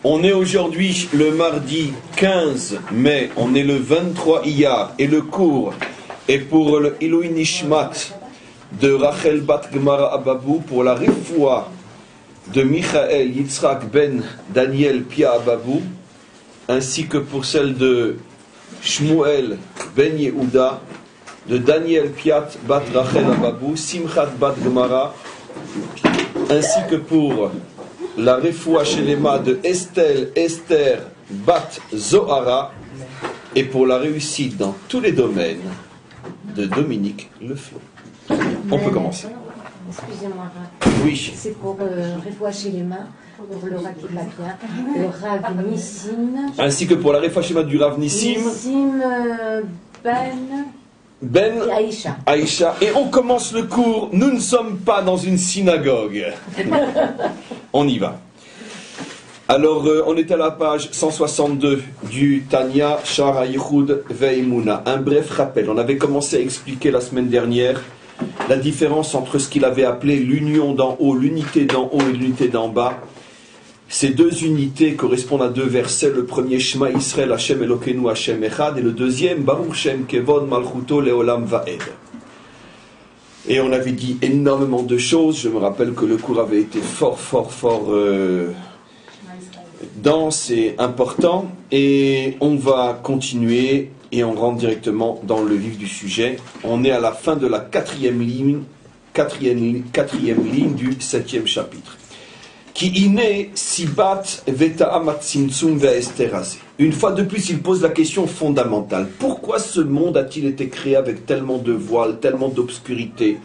On est aujourd'hui le mardi 15 mai, on est le 23 Iyar, et le cours est pour le Ilui Nishmat de Rachel Bat Gemara Ababou, pour la Refoua de Michael Yitzhak Ben Daniel Pia Ababou, ainsi que pour celle de Shmuel Ben Yehuda, de Daniel Piat Bat Rachel Ababou, Simchat Bat Gemara, ainsi que pour la Refoua Shelema de Esther Bat Zohara, et pour la réussite dans tous les domaines de Dominique Leflot. On peut commencer. Excusez-moi, oui. C'est pour Refoua Shelema, pour le Rav qui va bien, le Rav Nissim, ainsi que pour la Refoua Shelema du Rav Nissim, Ben Aïcha. Et on commence le cours. Nous ne sommes pas dans une synagogue. On y va. Alors, on est à la page 162 du Tanya Shara Yichud Ve'imuna. Un bref rappel. On avait commencé à expliquer la semaine dernière la différence entre ce qu'il avait appelé l'union d'en haut, l'unité d'en haut et l'unité d'en bas. Ces deux unités correspondent à deux versets. Le premier, Shema Israël, Hashem Elokeinu, Hashem Echad, et le deuxième, Baruch Shem Kevod Malchuto Leolam Vaed. Et on avait dit énormément de choses. Je me rappelle que le cours avait été fort dense et important. Et on va continuer et on rentre directement dans le vif du sujet. On est à la fin de la quatrième ligne du 7e chapitre. Ki ine sibat veta'am atzimtzum ve'esterase. Une fois de plus, il pose la question fondamentale. Pourquoi ce monde a-t-il été créé avec tellement de voiles, tellement d'obscurité,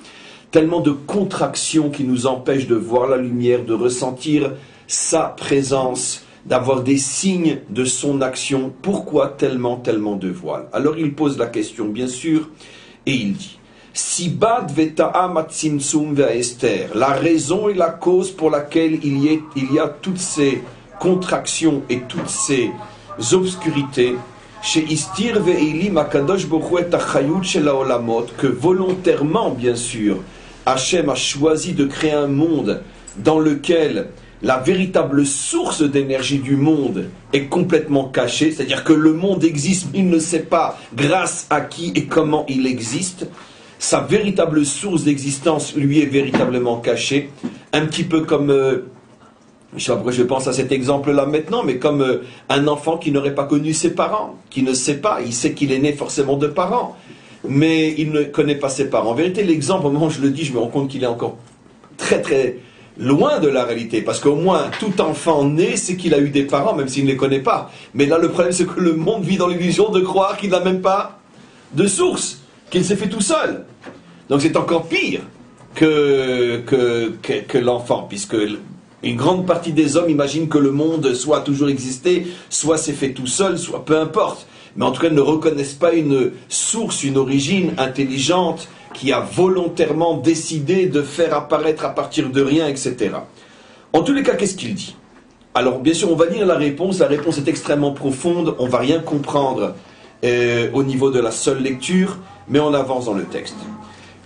tellement de contractions qui nous empêchent de voir la lumière, de ressentir sa présence, d'avoir des signes de son action? Pourquoi tellement de voiles? Alors il pose la question, bien sûr, et il dit: Sibat veta'am atzimtzum ve'ester, la raison et la cause pour laquelle il y a toutes ces contractions et toutes ces obscurités, chez Istir ve'ilim akadosh boru et achayut shel haolamot, que volontairement, bien sûr, Hachem a choisi de créer un monde dans lequel la véritable source d'énergie du monde est complètement cachée, c'est-à-dire que le monde existe, mais il ne sait pas grâce à qui et comment il existe. Sa véritable source d'existence lui est véritablement cachée, un petit peu comme, je ne sais pas pourquoi je pense à cet exemple-là maintenant, mais comme un enfant qui n'aurait pas connu ses parents, qui ne sait pas, il sait qu'il est né forcément de parents, mais il ne connaît pas ses parents. En vérité, l'exemple, au moment où je le dis, je me rends compte qu'il est encore très loin de la réalité, parce qu'au moins, tout enfant né, c'est qu'il a eu des parents, même s'il ne les connaît pas. Mais là, le problème, c'est que le monde vit dans l'illusion de croire qu'il n'a même pas de source, qu'il s'est fait tout seul. Donc c'est encore pire que l'enfant, puisque une grande partie des hommes imaginent que le monde soit a toujours existé, soit s'est fait tout seul, soit peu importe. Mais en tout cas, ne reconnaissent pas une source, une origine intelligente qui a volontairement décidé de faire apparaître à partir de rien, etc. En tous les cas, qu'est-ce qu'il dit? Alors, bien sûr, on va lire la réponse est extrêmement profonde, on ne va rien comprendre au niveau de la seule lecture, mais on avance dans le texte.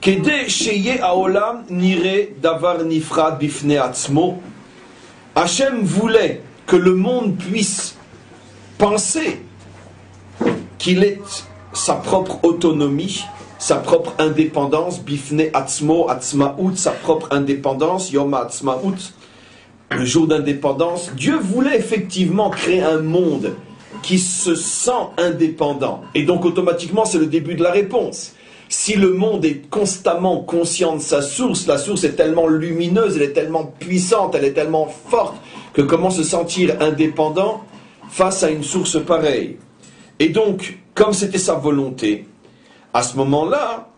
Kede sheye haolam nire davar nifrad bifne atzmo. Hachem voulait que le monde puisse penser qu'il est sa propre autonomie, sa propre indépendance, bifne atzmo, atzmaout, sa propre indépendance, yom atzmaout, le jour d'indépendance. Dieu voulait effectivement créer un monde qui se sent indépendant. Et donc automatiquement, c'est le début de la réponse. Si le monde est constamment conscient de sa source, la source est tellement lumineuse, elle est tellement puissante, elle est tellement forte, que comment se sentir indépendant face à une source pareille? Et donc, comme c'était sa volonté, à ce moment-là,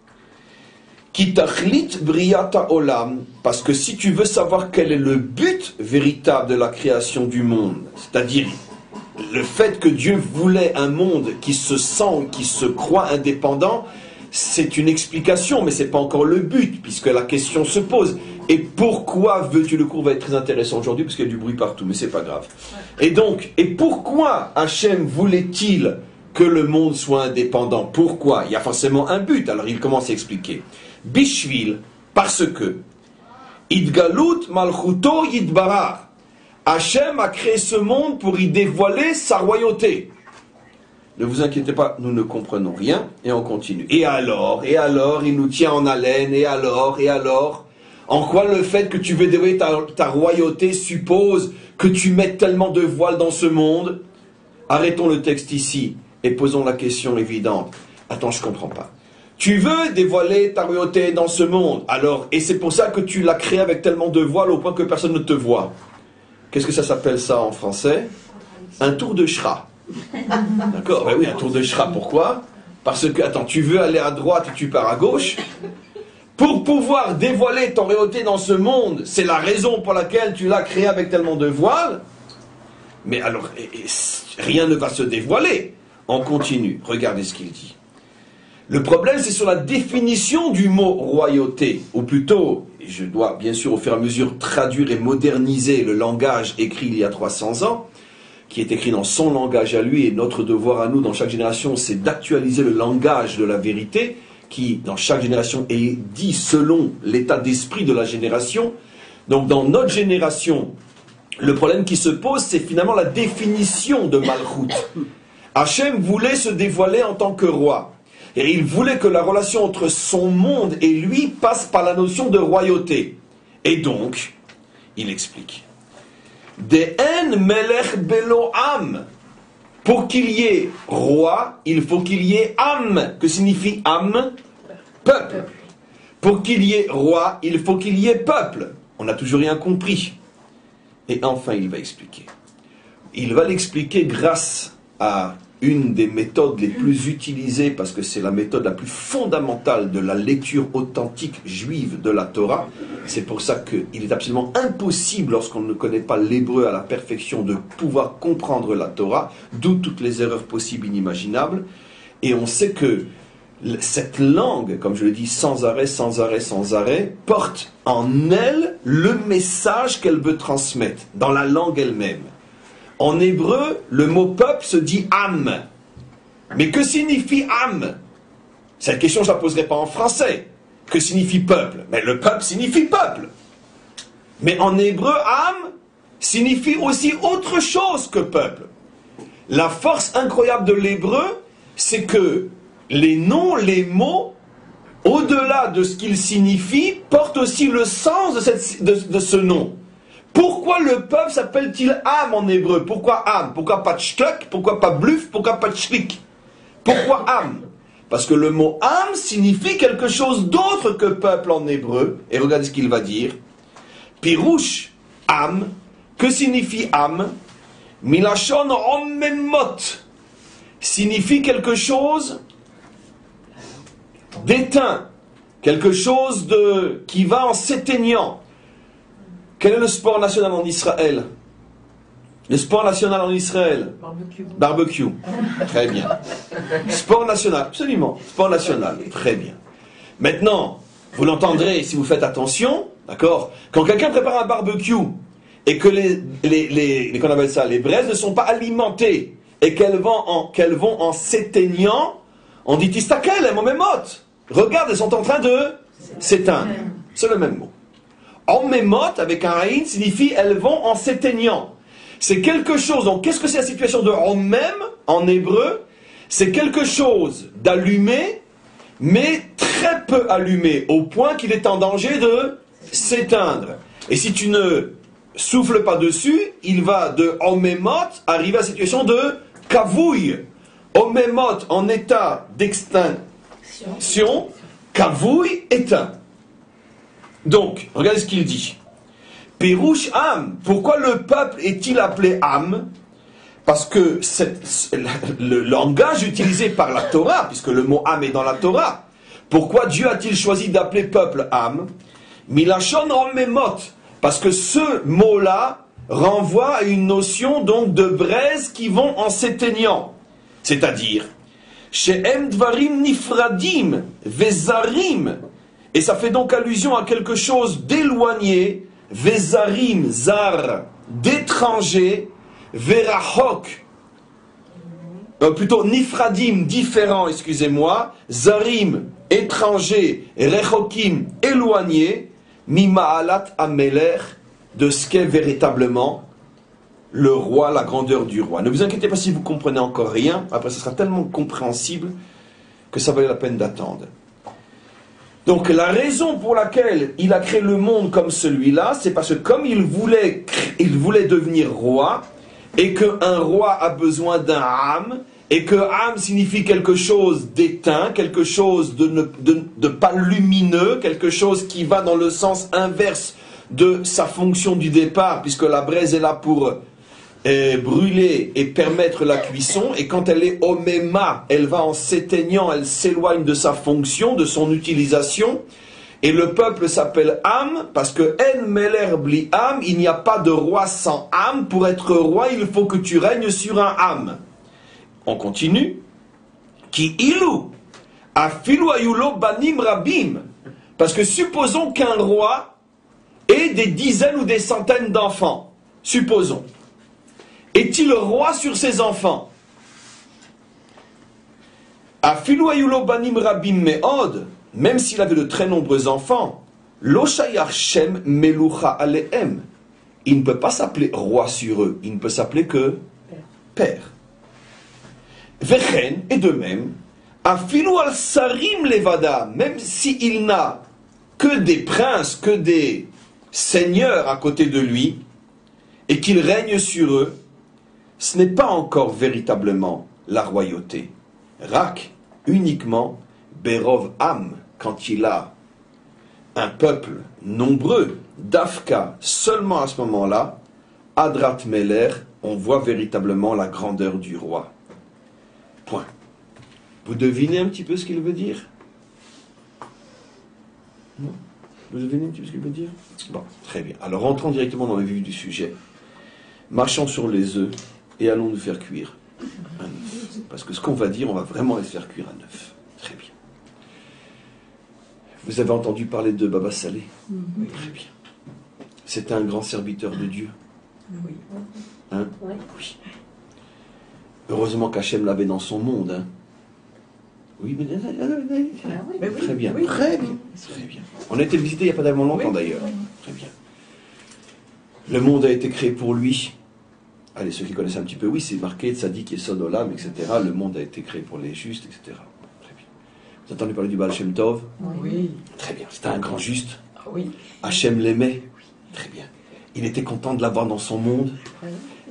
Kitachlit briyata olam, parce que si tu veux savoir quel est le but véritable de la création du monde, c'est-à-dire le fait que Dieu voulait un monde qui se sent, qui se croit indépendant, c'est une explication, mais ce n'est pas encore le but, puisque la question se pose. Et pourquoi veux-tu? Le cours va être très intéressant aujourd'hui, parce qu'il y a du bruit partout, mais c'est pas grave. Et donc, et pourquoi Hachem voulait-il que le monde soit indépendant? Pourquoi? Il y a forcément un but, alors il commence à expliquer. Bishvil, parce que Idgalut malchuto yidbarar, Hachem a créé ce monde pour y dévoiler sa royauté. Ne vous inquiétez pas, nous ne comprenons rien, et on continue. Et alors, il nous tient en haleine, et alors, en quoi le fait que tu veux dévoiler ta royauté suppose que tu mettes tellement de voiles dans ce monde? Arrêtons le texte ici, et posons la question évidente. Attends, je comprends pas. Tu veux dévoiler ta royauté dans ce monde, alors, et c'est pour ça que tu l'as créé avec tellement de voiles au point que personne ne te voit. Qu'est-ce que ça s'appelle ça en français? Un tour de Shra. D'accord, ben oui, un tour de Shra, pourquoi? Parce que, attends, tu veux aller à droite et tu pars à gauche. Pour pouvoir dévoiler ton royauté dans ce monde, c'est la raison pour laquelle tu l'as créé avec tellement de voiles. Mais alors, rien ne va se dévoiler. On continue, regardez ce qu'il dit. Le problème, c'est sur la définition du mot royauté, ou plutôt, je dois bien sûr au fur et à mesure traduire et moderniser le langage écrit il y a 300 ans, qui est écrit dans son langage à lui, et notre devoir à nous dans chaque génération, c'est d'actualiser le langage de la vérité, qui dans chaque génération est dit selon l'état d'esprit de la génération. Donc dans notre génération, le problème qui se pose, c'est finalement la définition de Malchut. Hachem voulait se dévoiler en tant que roi, et il voulait que la relation entre son monde et lui passe par la notion de royauté. Et donc, il explique. De'en melech belo am. Pour qu'il y ait roi, il faut qu'il y ait am. Que signifie am? Peuple. Pour qu'il y ait roi, il faut qu'il y ait peuple. On n'a toujours rien compris. Et enfin, il va expliquer. Il va l'expliquer grâce à une des méthodes les plus utilisées, parce que c'est la méthode la plus fondamentale de la lecture authentique juive de la Torah. C'est pour ça qu'il est absolument impossible, lorsqu'on ne connaît pas l'hébreu à la perfection, de pouvoir comprendre la Torah, d'où toutes les erreurs possibles et inimaginables. Et on sait que cette langue, comme je le dis, sans arrêt, porte en elle le message qu'elle veut transmettre, dans la langue elle-même. En hébreu, le mot peuple se dit am. Mais que signifie am? Cette question, je ne la poserai pas en français. Que signifie peuple? Mais le peuple signifie peuple. Mais en hébreu, am signifie aussi autre chose que peuple. La force incroyable de l'hébreu, c'est que les noms, les mots, au-delà de ce qu'ils signifient, portent aussi le sens de ce nom. Pourquoi le peuple s'appelle-t-il Am en hébreu? Pourquoi Am? Pourquoi pas Tchtlek? Pourquoi pas Bluf? Pourquoi pas Tchlik? Pourquoi Am? Parce que le mot Am signifie quelque chose d'autre que peuple en hébreu. Et regardez ce qu'il va dire. Pirouche, Am. Que signifie Am? Milachon Ommemot. Signifie quelque chose d'éteint. Quelque chose qui va en s'éteignant. Quel est le sport national en Israël? Le sport national en Israël? Barbecue. Barbecue. Très bien. Sport national, absolument. Sport national, très bien. Maintenant, vous l'entendrez si vous faites attention, d'accord? Quand quelqu'un prépare un barbecue et que qu'on appelle ça, les braises ne sont pas alimentées et qu'elles vont en s'éteignant, on dit tistakel, momemot. Regarde, elles sont en train de s'éteindre. C'est le même mot. Ommemot, avec un haïn, signifie elles vont en s'éteignant. C'est quelque chose, donc qu'est-ce que c'est la situation de ommem en hébreu? C'est quelque chose d'allumé, mais très peu allumé, au point qu'il est en danger de s'éteindre. Et si tu ne souffles pas dessus, il va de ommemot arriver à la situation de kavouille. Ommemot en état d'extinction, kavouille éteint. Donc, regardez ce qu'il dit. Pérouche Am. Pourquoi le peuple est-il appelé Am? Parce que le langage utilisé par la Torah, puisque le mot Am est dans la Torah, pourquoi Dieu a-t-il choisi d'appeler peuple Am? Milachon Ommemot. Parce que ce mot-là renvoie à une notion donc de braises qui vont en s'éteignant. C'est-à-dire, She'em Dvarim Nifradim Vezarim. Et ça fait donc allusion à quelque chose d'éloigné, Vezarim, Zar, d'étranger, Verachok, plutôt Nifradim, différent, excusez-moi, Zarim, étranger, Rechokim, éloigné, Mima'alat Ameler, de ce qu'est véritablement le roi, la grandeur du roi. Ne vous inquiétez pas si vous comprenez encore rien, après ce sera tellement compréhensible que ça valait la peine d'attendre. Donc la raison pour laquelle il a créé le monde comme celui-là, c'est parce que comme il voulait devenir roi, et qu'un roi a besoin d'un âme, et que âme signifie quelque chose d'éteint, quelque chose de pas lumineux, quelque chose qui va dans le sens inverse de sa fonction du départ, puisque la braise est là pour brûler et permettre la cuisson, et quand elle est oméma, elle va en s'éteignant, elle s'éloigne de sa fonction, de son utilisation, et le peuple s'appelle âme, parce que en meler bli âme, il n'y a pas de roi sans âme. Pour être roi, il faut que tu règnes sur un âme. On continue. Ki ilu, afilu ayulo banim rabim. Parce que supposons qu'un roi ait des dizaines ou des centaines d'enfants. Supposons. Est-il roi sur ses enfants? Afilu ayulo banim rabim meod. Même s'il avait de très nombreux enfants, lo shayar shem melucha alehem. Il ne peut pas s'appeler roi sur eux. Il ne peut s'appeler que père. Vechen, et de même, afilu al sarim levada, même s'il n'a que des princes, que des seigneurs à côté de lui, et qu'il règne sur eux, ce n'est pas encore véritablement la royauté. Rak, uniquement, Berov Am, quand il a un peuple nombreux, Dafka, seulement à ce moment-là, Adrat Meler, on voit véritablement la grandeur du roi. Point. Vous devinez un petit peu ce qu'il veut dire? Non? Vous devinez un petit peu ce qu'il veut dire? Bon, très bien. Alors rentrons directement dans le vif du sujet. Marchons sur les œufs et allons nous faire cuire un œuf. Parce que ce qu'on va dire, on va vraiment les faire cuire un œuf. Très bien. Vous avez entendu parler de Baba Salé? Oui. Très bien. C'était un grand serviteur de Dieu. Oui. Hein? Oui. Heureusement qu'Hachem l'avait dans son monde. Hein? Oui, mais... Très bien. Oui. Très bien. Très bien. On a été visité il n'y a pas tellement longtemps d'ailleurs. Très bien. Le monde a été créé pour lui. Allez, ceux qui connaissent un petit peu, oui, c'est marqué Tzadik et Sodolam, etc. Le monde a été créé pour les justes, etc. Très bien. Vous avez entendu parler du Baal Shem Tov? Oui. Très bien. C'était un grand juste. Oui. Hachem l'aimait. Très bien. Il était content de l'avoir dans son monde.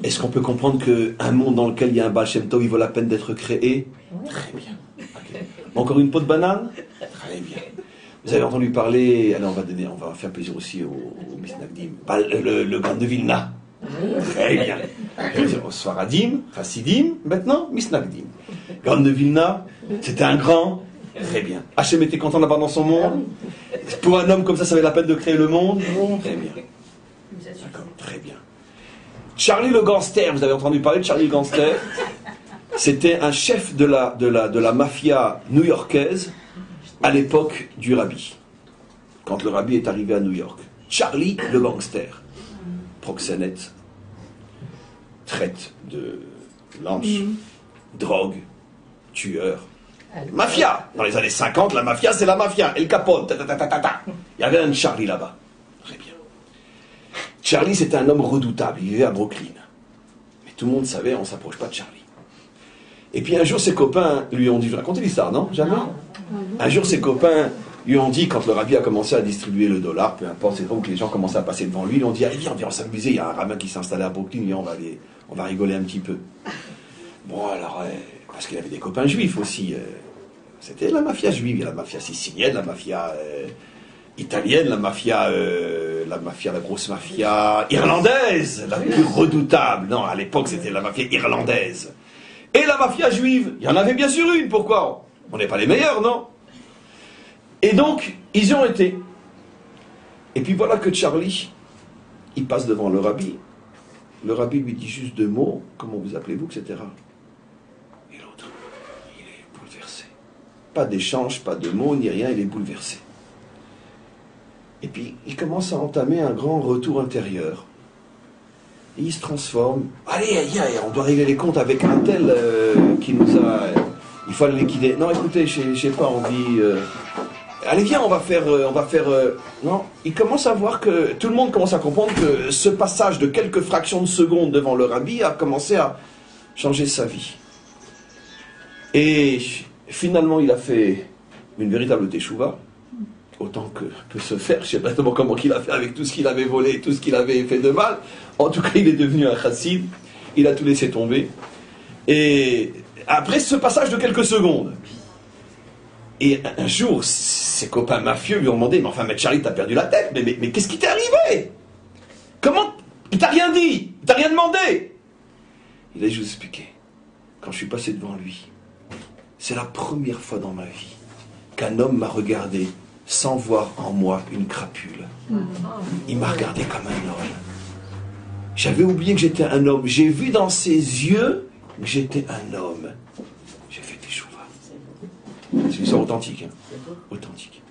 Est-ce qu'on peut comprendre qu'un monde dans lequel il y a un Baal Shem Tov, il vaut la peine d'être créé? Très bien. Okay. Encore une peau de banane? Très bien. Vous avez entendu parler, alors on va faire plaisir aussi au Misnagdim, le Gaon de Vilna. Très bien. Au Sfaradim, Hasidim, maintenant Misnagdim. Gaon de Vilna, c'était un grand. Très bien. Hachem était content d'avoir dans son monde. Pour un homme comme ça valait la peine de créer le monde. Très bien. D'accord, très bien. Charlie le gangster, vous avez entendu parler de Charlie le gangster? C'était un chef de la mafia new-yorkaise à l'époque du rabbi. Quand le rabbi est arrivé à New York. Charlie le gangster. Proxénète. Traite de lynch. Drogue. Tueur. Mafia. Dans les années 50, la mafia, c'est la mafia. El Capone. Il y avait un Charlie là-bas. Très bien. Charlie, c'était un homme redoutable. Il vivait à Brooklyn. Mais tout le monde savait, on ne s'approche pas de Charlie. Et puis un jour, ses copains lui ont dit... Je racontais l'histoire, non? Jamais? Un jour, ses copains lui ont dit, quand le rabbi a commencé à distribuer le dollar, peu importe, c'est là où les gens commençaient à passer devant lui, ils ont dit, allez, viens s'amuser, il y a un rabbin qui s'est installé à Brooklyn, viens, on va rigoler un petit peu. Bon, alors, parce qu'il avait des copains juifs aussi. C'était la mafia juive, il y a la mafia sicilienne, la mafia italienne, la grosse mafia irlandaise, la plus redoutable. Non, à l'époque, c'était la mafia irlandaise. Et la mafia juive, il y en avait bien sûr une, pourquoi? On n'est pas les meilleurs, non? Et donc, ils y ont été. Et puis voilà que Charlie, il passe devant le rabbi. Le rabbi lui dit juste 2 mots, comment vous appelez-vous, etc. Et l'autre, il est bouleversé. Pas d'échange, pas de mots, ni rien, il est bouleversé. Et puis, il commence à entamer un grand retour intérieur. Et il se transforme. Allez, on doit régler les comptes avec un tel qui nous a... il faut le liquider. Non, écoutez, j'ai pas envie... allez viens, on va faire... Non, il commence à voir que... Tout le monde commence à comprendre que ce passage de quelques fractions de secondes devant le rabbi a commencé à changer sa vie. Et finalement, il a fait une véritable teshuva, autant que peut se faire. Je ne sais pas exactement comment il a fait avec tout ce qu'il avait volé, tout ce qu'il avait fait de mal. En tout cas, il est devenu un chassid. Il a tout laissé tomber. Et après ce passage de quelques secondes, et un jour, ses copains mafieux lui ont demandé, mais enfin, Maître Charlie, t'as perdu la tête, mais qu'est-ce qui t'est arrivé? Comment? Il t'a rien dit, il t'a rien demandé. Il a juste expliqué. Quand je suis passé devant lui, c'est la première fois dans ma vie qu'un homme m'a regardé sans voir en moi une crapule. Il m'a regardé comme un homme. J'avais oublié que j'étais un homme. J'ai vu dans ses yeux que j'étais un homme. J'ai fait des chouvas. C'est une histoire authentique. Hein. Authentique.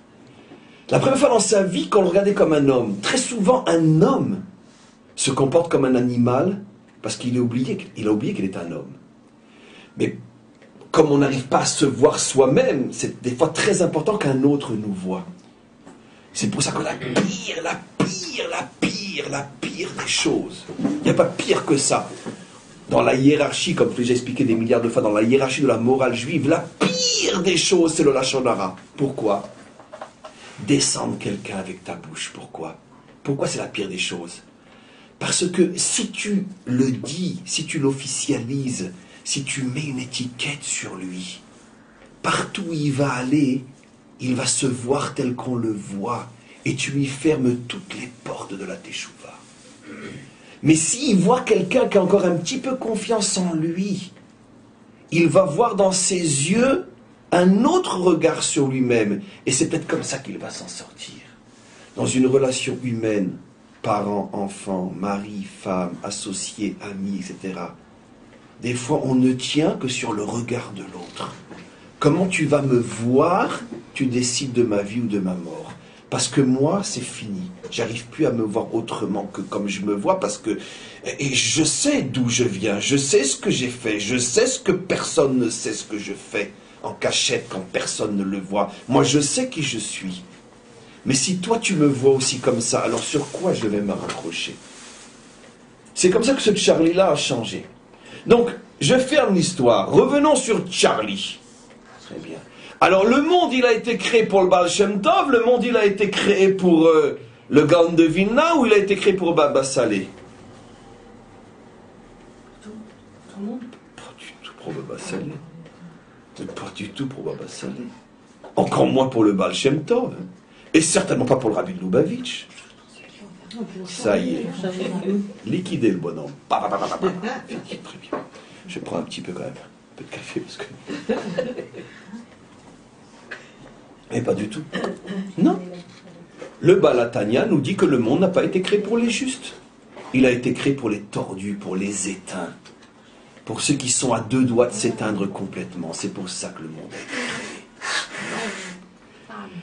La première fois dans sa vie qu'on le regardait comme un homme. Très souvent, un homme se comporte comme un animal parce qu'il a oublié qu'il est un homme. Mais comme on n'arrive pas à se voir soi-même, c'est des fois très important qu'un autre nous voie. C'est pour ça que la pire des choses, il n'y a pas pire que ça. Dans la hiérarchie, comme je l'ai expliqué des milliards de fois, dans la hiérarchie de la morale juive, la pire des choses, c'est le lachon hara. Pourquoi? Descendre quelqu'un avec ta bouche. Pourquoi? Pourquoi c'est la pire des choses? Parce que si tu le dis, si tu l'officialises, si tu mets une étiquette sur lui, partout où il va aller, il va se voir tel qu'on le voit, et tu lui fermes toutes les portes de la teshuva. Mais s'il voit quelqu'un qui a encore un petit peu confiance en lui, il va voir dans ses yeux un autre regard sur lui-même, et c'est peut-être comme ça qu'il va s'en sortir. Dans une relation humaine, parents, enfants, mari, femme, associés, amis, etc., des fois, on ne tient que sur le regard de l'autre. Comment tu vas me voir, tu décides de ma vie ou de ma mort. Parce que moi, c'est fini. J'arrive plus à me voir autrement que comme je me vois, parce que... Et je sais d'où je viens, je sais ce que j'ai fait, je sais ce que personne ne sait ce que je fais, en cachette, quand personne ne le voit. Moi, je sais qui je suis. Mais si toi, tu me vois aussi comme ça, alors sur quoi je vais me raccrocher? C'est comme ça que ce Charlie-là a changé. Donc, je ferme l'histoire. Revenons sur Charlie. Très bien. Alors, le monde, il a été créé pour le Baal Shem Tov, le monde, il a été créé pour le Gaon de Vilna, ou il a été créé pour Baba Salé? Tout le monde. Pas du tout pour Baba Salé. Pas du tout pour Baba Salé. Encore moins pour le Baal Shem Tov. Et certainement pas pour le Rabbi de Lubavitch. Ça y est. Liquidez le bonhomme. Très bien. Je prends un petit peu quand même. Un peu de café parce que... Mais pas du tout. Non. Le Balatania nous dit que le monde n'a pas été créé pour les justes. Il a été créé pour les tordus, pour les éteints. Pour ceux qui sont à deux doigts de s'éteindre complètement. C'est pour ça que le monde a été créé.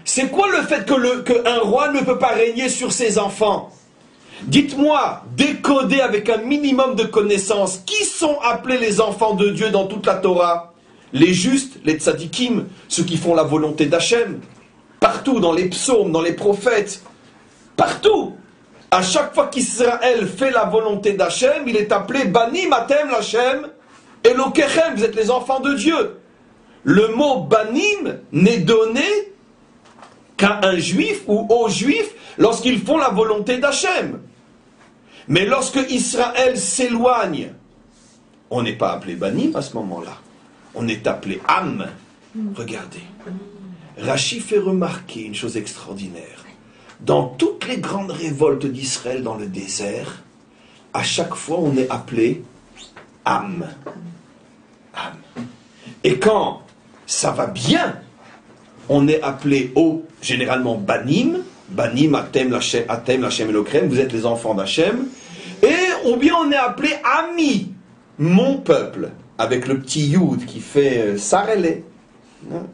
C'est quoi le fait qu'un roi ne peut pas régner sur ses enfants? Dites-moi, décoder avec un minimum de connaissances, qui sont appelés les enfants de Dieu dans toute la Torah? Les justes, les tzadikim, ceux qui font la volonté d'Hachem. Partout, dans les psaumes, dans les prophètes, partout. À chaque fois qu'Israël fait la volonté d'Hachem, il est appelé Banim Atem l'Hachem Elokechem, vous êtes les enfants de Dieu. Le mot Banim n'est donné qu'à un juif ou aux juifs lorsqu'ils font la volonté d'Hachem. Mais lorsque Israël s'éloigne, on n'est pas appelé Banim à ce moment-là. On est appelé Am. Regardez. Rachi fait remarquer une chose extraordinaire. Dans toutes les grandes révoltes d'Israël dans le désert, à chaque fois on est appelé Am. Am. Et quand ça va bien, on est appelé généralement Banim. Banim, Atem, Lachem Elokrem, vous êtes les enfants d'Hachem. Ou bien on est appelé Ami, mon peuple, avec le petit Yud qui fait Sarele.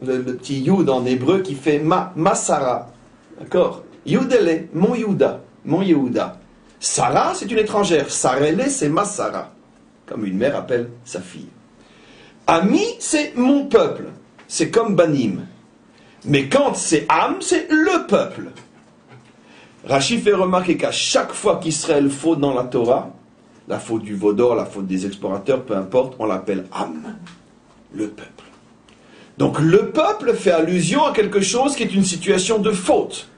Le petit Yud en hébreu qui fait Masara. D'accord? Yudele, mon Yuda, mon Yehuda. Sarah, c'est une étrangère. Sarele, c'est Masara. Comme une mère appelle sa fille. Ami, c'est mon peuple. C'est comme Banim. Mais quand c'est Am, c'est le peuple. Rashi fait remarquer qu'à chaque fois qu'Israël faute dans la Torah, la faute du Vaudor, la faute des explorateurs, peu importe, on l'appelle Am, le peuple. Donc le peuple fait allusion à quelque chose qui est une situation de faute.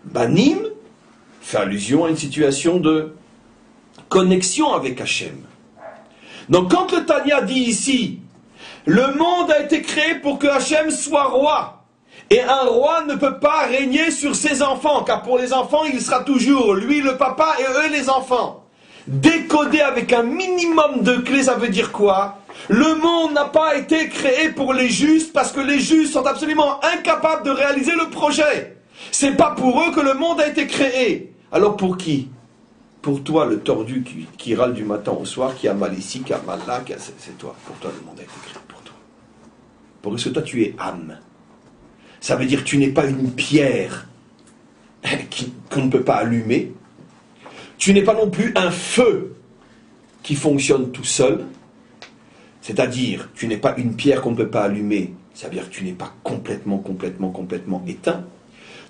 Banim fait allusion à une situation de connexion avec Hachem. Donc quand le Tanya dit ici, le monde a été créé pour que Hachem soit roi, et un roi ne peut pas régner sur ses enfants, car pour les enfants, il sera toujours lui le papa et eux les enfants. Décoder avec un minimum de clés, ça veut dire quoi? Le monde n'a pas été créé pour les justes, parce que les justes sont absolument incapables de réaliser le projet. C'est pas pour eux que le monde a été créé. Alors pour qui? Pour toi, le tordu qui râle du matin au soir, qui a mal ici, qui a mal là, c'est toi. Pour toi, le monde a été créé pour toi. Parce que toi, tu es âme. Ça veut dire que tu n'es pas une pierre qu'on ne peut pas allumer. Tu n'es pas non plus un feu qui fonctionne tout seul. C'est-à-dire, tu n'es pas une pierre qu'on ne peut pas allumer. Ça veut dire que tu n'es pas complètement éteint.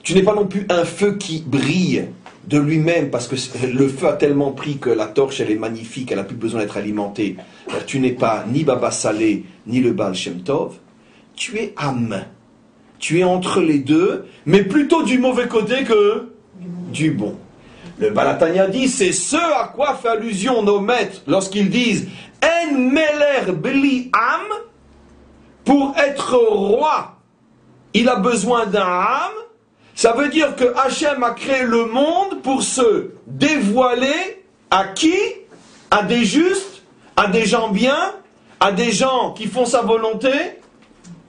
Tu n'es pas non plus un feu qui brille de lui-même parce que le feu a tellement pris que la torche, elle est magnifique, elle n'a plus besoin d'être alimentée. Alors, tu n'es pas ni Baba Salé, ni le Baal Shem Tov. Tu es âme. Tu es entre les deux, mais plutôt du mauvais côté que du bon. Le Balatania dit, c'est ce à quoi fait allusion nos maîtres lorsqu'ils disent « En meler beli am » pour être roi, il a besoin d'un âme. Ça veut dire que Hachem a créé le monde pour se dévoiler à qui? À des justes, à des gens bien, à des gens qui font sa volonté,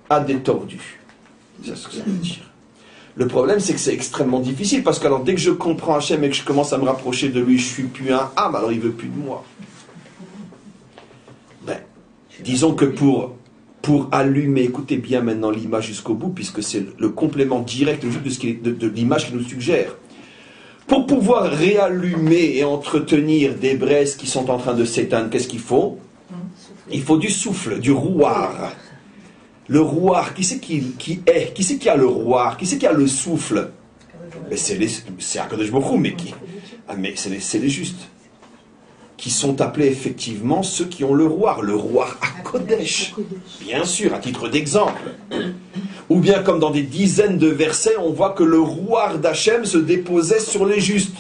à des tordus. C'est ce que ça veut dire. Le problème, c'est que c'est extrêmement difficile, parce que alors, dès que je comprends Hachem et que je commence à me rapprocher de lui, je suis plus un âme, alors il veut plus de moi. Ben, disons que pour allumer, écoutez bien maintenant l'image jusqu'au bout, puisque c'est le complément direct de l'image qu'il nous suggère. Pour pouvoir réallumer et entretenir des braises qui sont en train de s'éteindre, qu'est-ce qu'il faut? Il faut du souffle, du rouard. Le rouard, qui c'est qui a le rouard? Qui c'est qui a le souffle? C'est Akadosh Baruch Hu, mais c'est les justes. Qui sont appelés effectivement ceux qui ont le rouard HaKodesh, bien sûr, à titre d'exemple. Ou bien comme dans des dizaines de versets, on voit que le rouard d'Hachem se déposait sur les justes.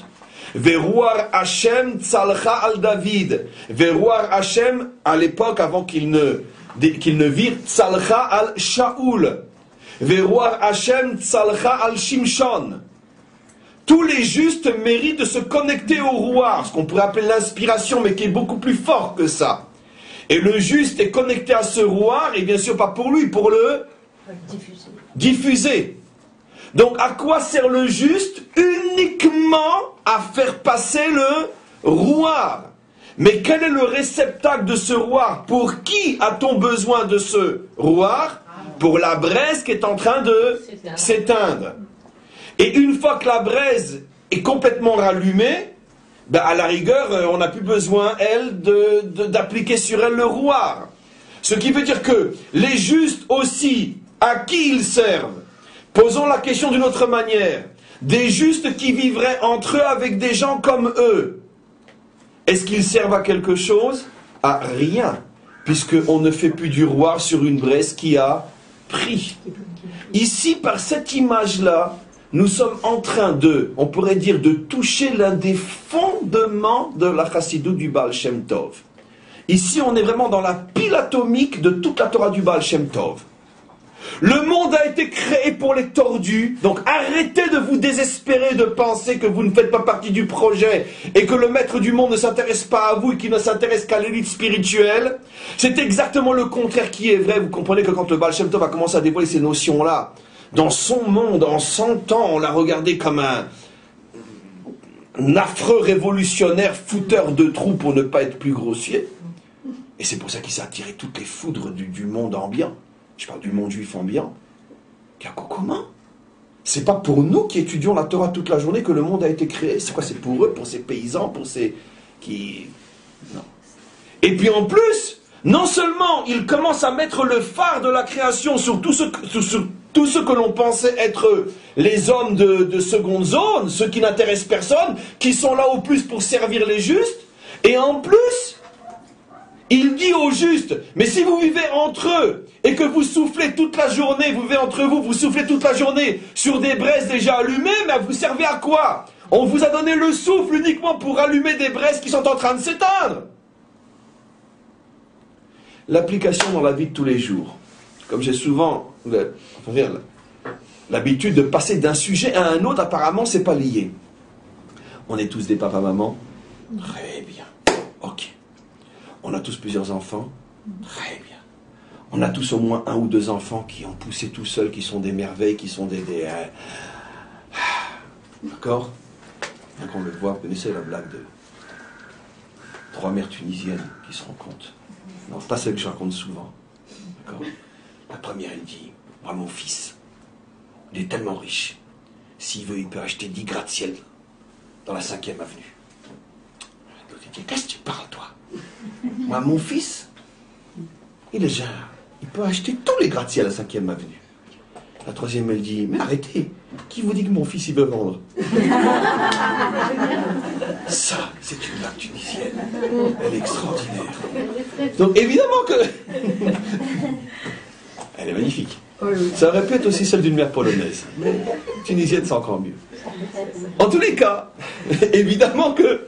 Verouar Hachem tzalcha al David. Verouar Hachem, à l'époque, avant qu'il ne vire, tzalcha al Shaoul. Verouar Hachem tzalcha al Shimshon. Tous les justes méritent de se connecter au rouard, ce qu'on pourrait appeler l'inspiration, mais qui est beaucoup plus fort que ça. Et le juste est connecté à ce rouard, et bien sûr pas pour lui, pour le diffuser. Donc à quoi sert le juste? Uniquement à faire passer le rouard. Mais quel est le réceptacle de ce rouard? Pour qui a-t-on besoin de ce rouard? Pour la braise qui est en train de s'éteindre. Et une fois que la braise est complètement rallumée, ben à la rigueur, on n'a plus besoin, elle, d'appliquer sur elle le rouard. Ce qui veut dire que les justes aussi, à qui ils servent? Posons la question d'une autre manière. Des justes qui vivraient entre eux avec des gens comme eux. Est-ce qu'ils servent à quelque chose? À rien. Puisqu'on ne fait plus du rouard sur une braise qui a pris. Ici, par cette image-là, nous sommes en train on pourrait dire, de toucher l'un des fondements de la chassidoute du Baal Shem Tov. Ici, on est vraiment dans la pile atomique de toute la Torah du Baal Shem Tov. Le monde a été créé pour les tordus, donc arrêtez de vous désespérer de penser que vous ne faites pas partie du projet et que le maître du monde ne s'intéresse pas à vous et qu'il ne s'intéresse qu'à l'élite spirituelle. C'est exactement le contraire qui est vrai. Vous comprenez que quand le Baal Shem Tov a commencé à dévoiler ces notions-là, dans son monde, en 100 ans, on l'a regardé comme un affreux révolutionnaire fouteur de trous pour ne pas être plus grossier. Et c'est pour ça qu'il s'est attiré toutes les foudres du monde ambiant. Je parle du monde juif ambiant. Comment? C'est pas pour nous qui étudions la Torah toute la journée que le monde a été créé. C'est quoi? C'est pour eux, pour ces paysans, pour ces qui... Non. Et puis en plus, non seulement il commence à mettre le phare de la création sur Tous ceux que l'on pensait être les hommes de seconde zone, ceux qui n'intéressent personne, qui sont là au plus pour servir les justes, et en plus, il dit aux justes, mais si vous vivez entre eux, et que vous soufflez toute la journée, vous vivez entre vous, vous soufflez toute la journée sur des braises déjà allumées, mais vous servez à quoi? On vous a donné le souffle uniquement pour allumer des braises qui sont en train de s'éteindre. L'application dans la vie de tous les jours. Comme j'ai souvent l'habitude de passer d'un sujet à un autre, apparemment c'est pas lié. On est tous des papas-mamans? Très bien. Ok. On a tous plusieurs enfants? Très bien. On a tous au moins un ou deux enfants qui ont poussé tout seuls, qui sont des merveilles, qui sont des D'accord? Donc on le voit, vous connaissez la blague de 3 mères tunisiennes qui se rencontrent. Non, pas celle que je raconte souvent. D'accord? La première, elle dit, moi mon fils, il est tellement riche, s'il veut, il peut acheter 10 gratte-ciel dans la 5e avenue. L'autre dit, qu'est-ce que tu parles, toi? Moi, mon fils, il est jeune, il peut acheter tous les gratte-ciel à la 5e avenue. La troisième, elle dit, mais arrêtez, qui vous dit que mon fils, il veut vendre? Ça, c'est une blague tunisienne. Elle est extraordinaire. Donc, évidemment que... Elle est magnifique. Ça aurait pu être aussi celle d'une mère polonaise. Mais tunisienne, c'est encore mieux. En tous les cas, évidemment que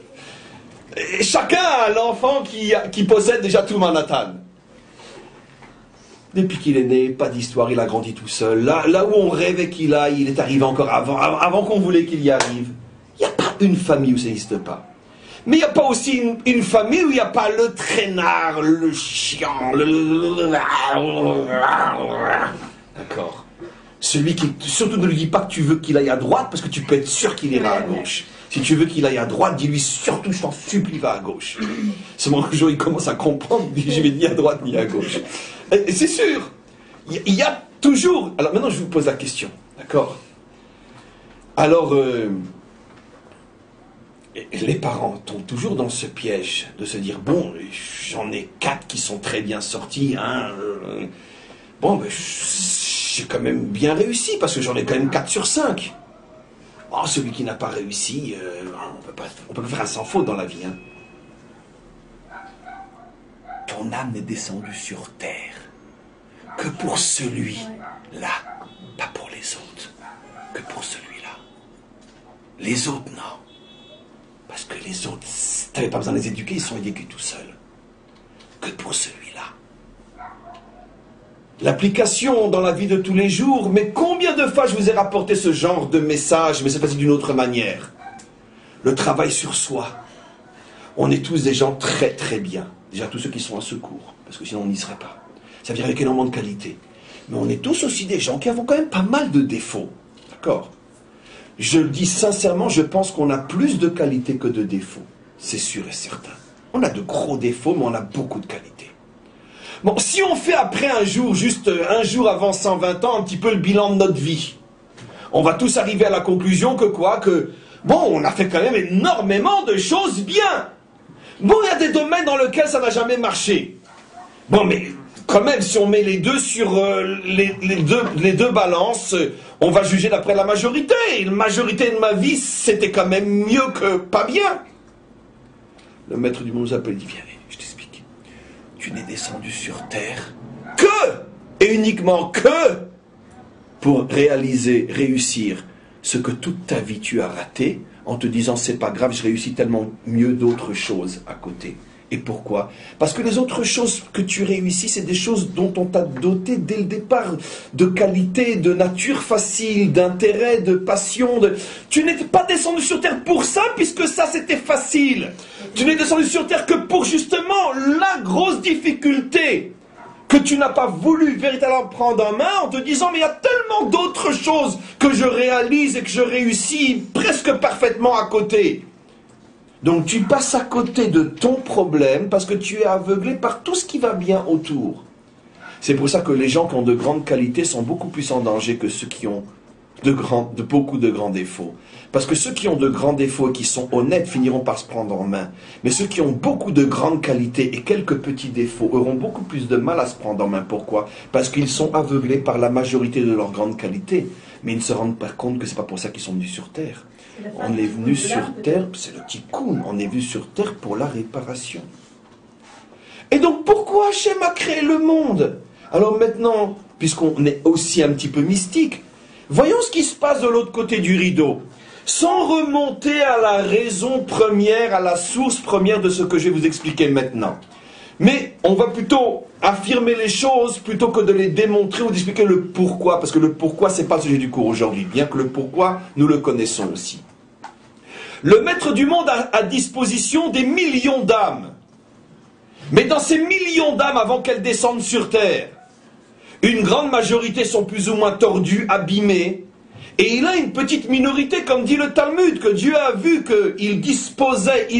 chacun a l'enfant qui possède déjà tout Manhattan. Depuis qu'il est né, pas d'histoire, il a grandi tout seul. Là où on rêvait qu'il aille, il est arrivé encore avant qu'on voulait qu'il y arrive. Il n'y a pas une famille où ça n'existe pas. Mais il n'y a pas aussi une famille où il n'y a pas le traînard, le chiant, D'accord. Celui qui... Surtout ne lui dis pas que tu veux qu'il aille à droite, parce que tu peux être sûr qu'il ira à gauche. Si tu veux qu'il aille à droite, dis-lui surtout, je t'en supplie, va à gauche. Seulement le jour il commence à comprendre, il dit, je vais ni à droite ni à gauche. C'est sûr. Il y a toujours... Alors maintenant je vous pose la question, d'accord? Alors... les parents tombent toujours dans ce piège de se dire, bon, j'en ai 4 qui sont très bien sortis, hein, bon, ben, j'ai quand même bien réussi, parce que j'en ai quand même 4 sur 5. Oh, celui qui n'a pas réussi, on peut pas faire un sans faute dans la vie. Hein. Ton âme n'est descendue sur terre que pour celui-là, pas pour les autres, que pour celui-là. Les autres, non. Parce que les autres, tu n'avais pas besoin de les éduquer, ils sont éduqués tout seuls. Que pour celui-là. L'application dans la vie de tous les jours, mais combien de fois je vous ai rapporté ce genre de message, mais c'est passé d'une autre manière. Le travail sur soi. On est tous des gens très très bien. Déjà tous ceux qui sont à secours, parce que sinon on n'y serait pas. Ça veut dire avec énormément de qualité. Mais on est tous aussi des gens qui avons quand même pas mal de défauts. D'accord ? Je le dis sincèrement, je pense qu'on a plus de qualité que de défauts. C'est sûr et certain. On a de gros défauts, mais on a beaucoup de qualités. Bon, si on fait après un jour, juste un jour avant 120 ans, un petit peu le bilan de notre vie, on va tous arriver à la conclusion que quoi? Que, bon, on a fait quand même énormément de choses bien. Bon, il y a des domaines dans lesquels ça n'a jamais marché. Bon, mais quand même, si on met les deux sur les deux balances, on va juger d'après la majorité. Et la majorité de ma vie, c'était quand même mieux que pas bien. Le maître du monde nous appelle, il dit, viens, je t'explique. Tu n'es descendu sur terre que, et uniquement que, pour réussir ce que toute ta vie tu as raté, en te disant, c'est pas grave, je réussis tellement mieux d'autres choses à côté. Et pourquoi? Parce que les autres choses que tu réussis, c'est des choses dont on t'a doté dès le départ, de qualité, de nature facile, d'intérêt, de passion. Tu n'étais pas descendu sur terre pour ça, puisque ça c'était facile. Tu n'es descendu sur terre que pour justement la grosse difficulté que tu n'as pas voulu véritablement prendre en main en te disant, mais il y a tellement d'autres choses que je réalise et que je réussis presque parfaitement à côté. Donc tu passes à côté de ton problème parce que tu es aveuglé par tout ce qui va bien autour. C'est pour ça que les gens qui ont de grandes qualités sont beaucoup plus en danger que ceux qui ont de beaucoup de grands défauts. Parce que ceux qui ont de grands défauts et qui sont honnêtes finiront par se prendre en main. Mais ceux qui ont beaucoup de grandes qualités et quelques petits défauts auront beaucoup plus de mal à se prendre en main. Pourquoi? Parce qu'ils sont aveuglés par la majorité de leurs grandes qualités. Mais ils ne se rendent pas compte que c'est pas pour ça qu'ils sont venus sur Terre. On est venu sur Terre, c'est le tikkun, on est venu sur Terre pour la réparation. Et donc pourquoi Hachem a créé le monde? Alors maintenant, puisqu'on est aussi un petit peu mystique, voyons ce qui se passe de l'autre côté du rideau. Sans remonter à la raison première, à la source première de ce que je vais vous expliquer maintenant. Mais on va plutôt affirmer les choses plutôt que de les démontrer ou d'expliquer le pourquoi. Parce que le pourquoi, ce n'est pas le sujet du cours aujourd'hui. Bien que le pourquoi, nous le connaissons aussi. Le maître du monde a à disposition des millions d'âmes. Mais dans ces millions d'âmes, avant qu'elles descendent sur terre, une grande majorité sont plus ou moins tordues, abîmées. Et il a une petite minorité, comme dit le Talmud, que Dieu a vu qu'il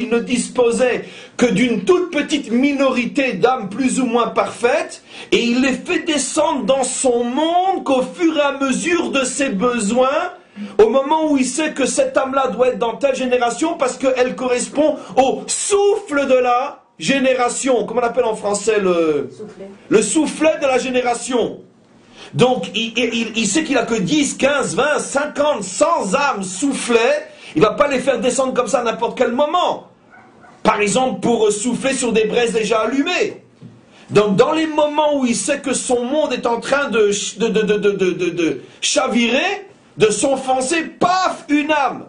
ne disposait que d'une toute petite minorité d'âmes plus ou moins parfaites, et il les fait descendre dans son monde qu'au fur et à mesure de ses besoins, au moment où il sait que cette âme-là doit être dans telle génération, parce qu'elle correspond au souffle de la génération. Comment on appelle en français le soufflet de la génération. Donc, il sait qu'il a que 10, 15, 20, 50, 100 âmes soufflées. Il ne va pas les faire descendre comme ça à n'importe quel moment. Par exemple, pour souffler sur des braises déjà allumées. Donc, dans les moments où il sait que son monde est en train de chavirer, de s'enfoncer, paf, une âme.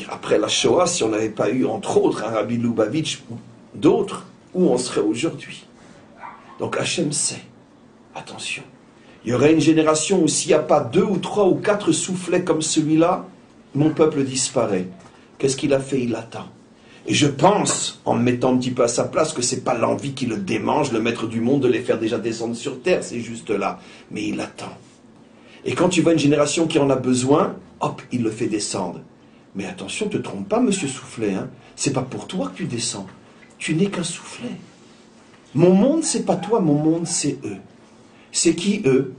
Après la Shoah, si on n'avait pas eu, entre autres, un Rabbi Lubavitch ou d'autres, où on serait aujourd'hui? Donc, Hachem sait. Attention, il y aurait une génération où s'il n'y a pas 2 ou 3 ou 4 soufflets comme celui-là, mon peuple disparaît. Qu'est-ce qu'il a fait? Il attend. Et je pense, en me mettant un petit peu à sa place, que ce n'est pas l'envie qui le démange, le maître du monde, de les faire déjà descendre sur terre, c'est juste là. Mais il attend. Et quand tu vois une génération qui en a besoin, hop, il le fait descendre. Mais attention, ne te trompe pas, monsieur soufflet, hein. C'est pas pour toi que tu descends. Tu n'es qu'un soufflet. Mon monde, c'est pas toi, mon monde, c'est eux. C'est qui eux?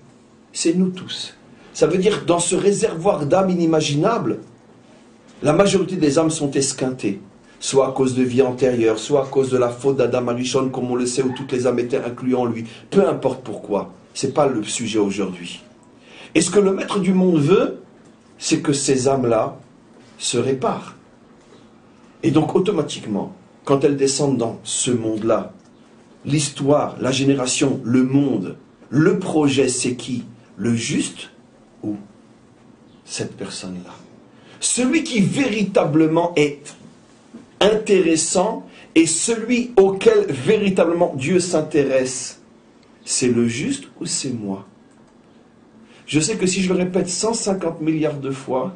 C'est nous tous. Ça veut dire que dans ce réservoir d'âmes inimaginables, la majorité des âmes sont esquintées. Soit à cause de vie antérieure, soit à cause de la faute d'Adam Arishon, comme on le sait, où toutes les âmes étaient incluses en lui. Peu importe pourquoi. Ce n'est pas le sujet aujourd'hui. Et ce que le maître du monde veut, c'est que ces âmes-là se réparent. Et donc automatiquement, quand elles descendent dans ce monde-là, l'histoire, la génération, le monde, le projet, c'est qui? Le juste ou cette personne-là? Celui qui véritablement est intéressant et celui auquel véritablement Dieu s'intéresse, c'est le juste ou c'est moi? Je sais que si je le répète 150 milliards de fois,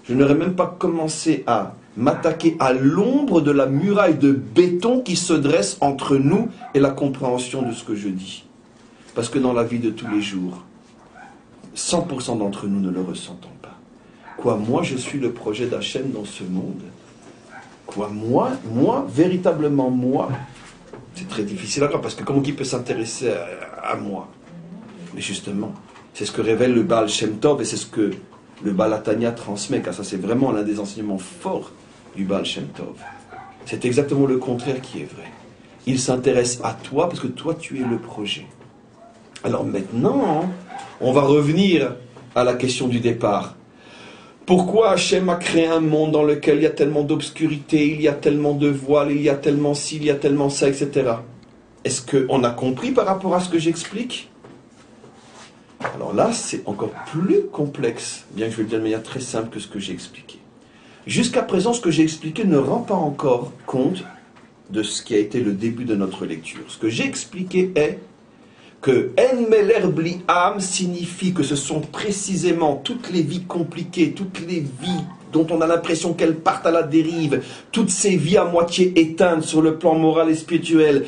je n'aurais même pas commencé à m'attaquer à l'ombre de la muraille de béton qui se dresse entre nous et la compréhension de ce que je dis. Parce que dans la vie de tous les jours, 100% d'entre nous ne le ressentons pas. Quoi, moi, je suis le projet d'Hachem dans ce monde. Quoi, moi, véritablement moi, c'est très difficile à croire, parce que comment qui peut s'intéresser à moi? Mais justement, c'est ce que révèle le Baal Shem Tov, et c'est ce que le Baal Hatanya transmet, car ça c'est vraiment l'un des enseignements forts du Baal Shem Tov. C'est exactement le contraire qui est vrai. Il s'intéresse à toi, parce que toi tu es le projet. Alors maintenant, on va revenir à la question du départ. Pourquoi Hachem a créé un monde dans lequel il y a tellement d'obscurité, il y a tellement de voiles, il y a tellement ci, il y a tellement ça, etc. Est-ce qu'on a compris par rapport à ce que j'explique? Alors là, c'est encore plus complexe, bien que je vais le dire de manière très simple que ce que j'ai expliqué. Jusqu'à présent, ce que j'ai expliqué ne rend pas encore compte de ce qui a été le début de notre lecture. Ce que j'ai expliqué est que En Meler Bli Am signifie que ce sont précisément toutes les vies compliquées, toutes les vies dont on a l'impression qu'elles partent à la dérive, toutes ces vies à moitié éteintes sur le plan moral et spirituel.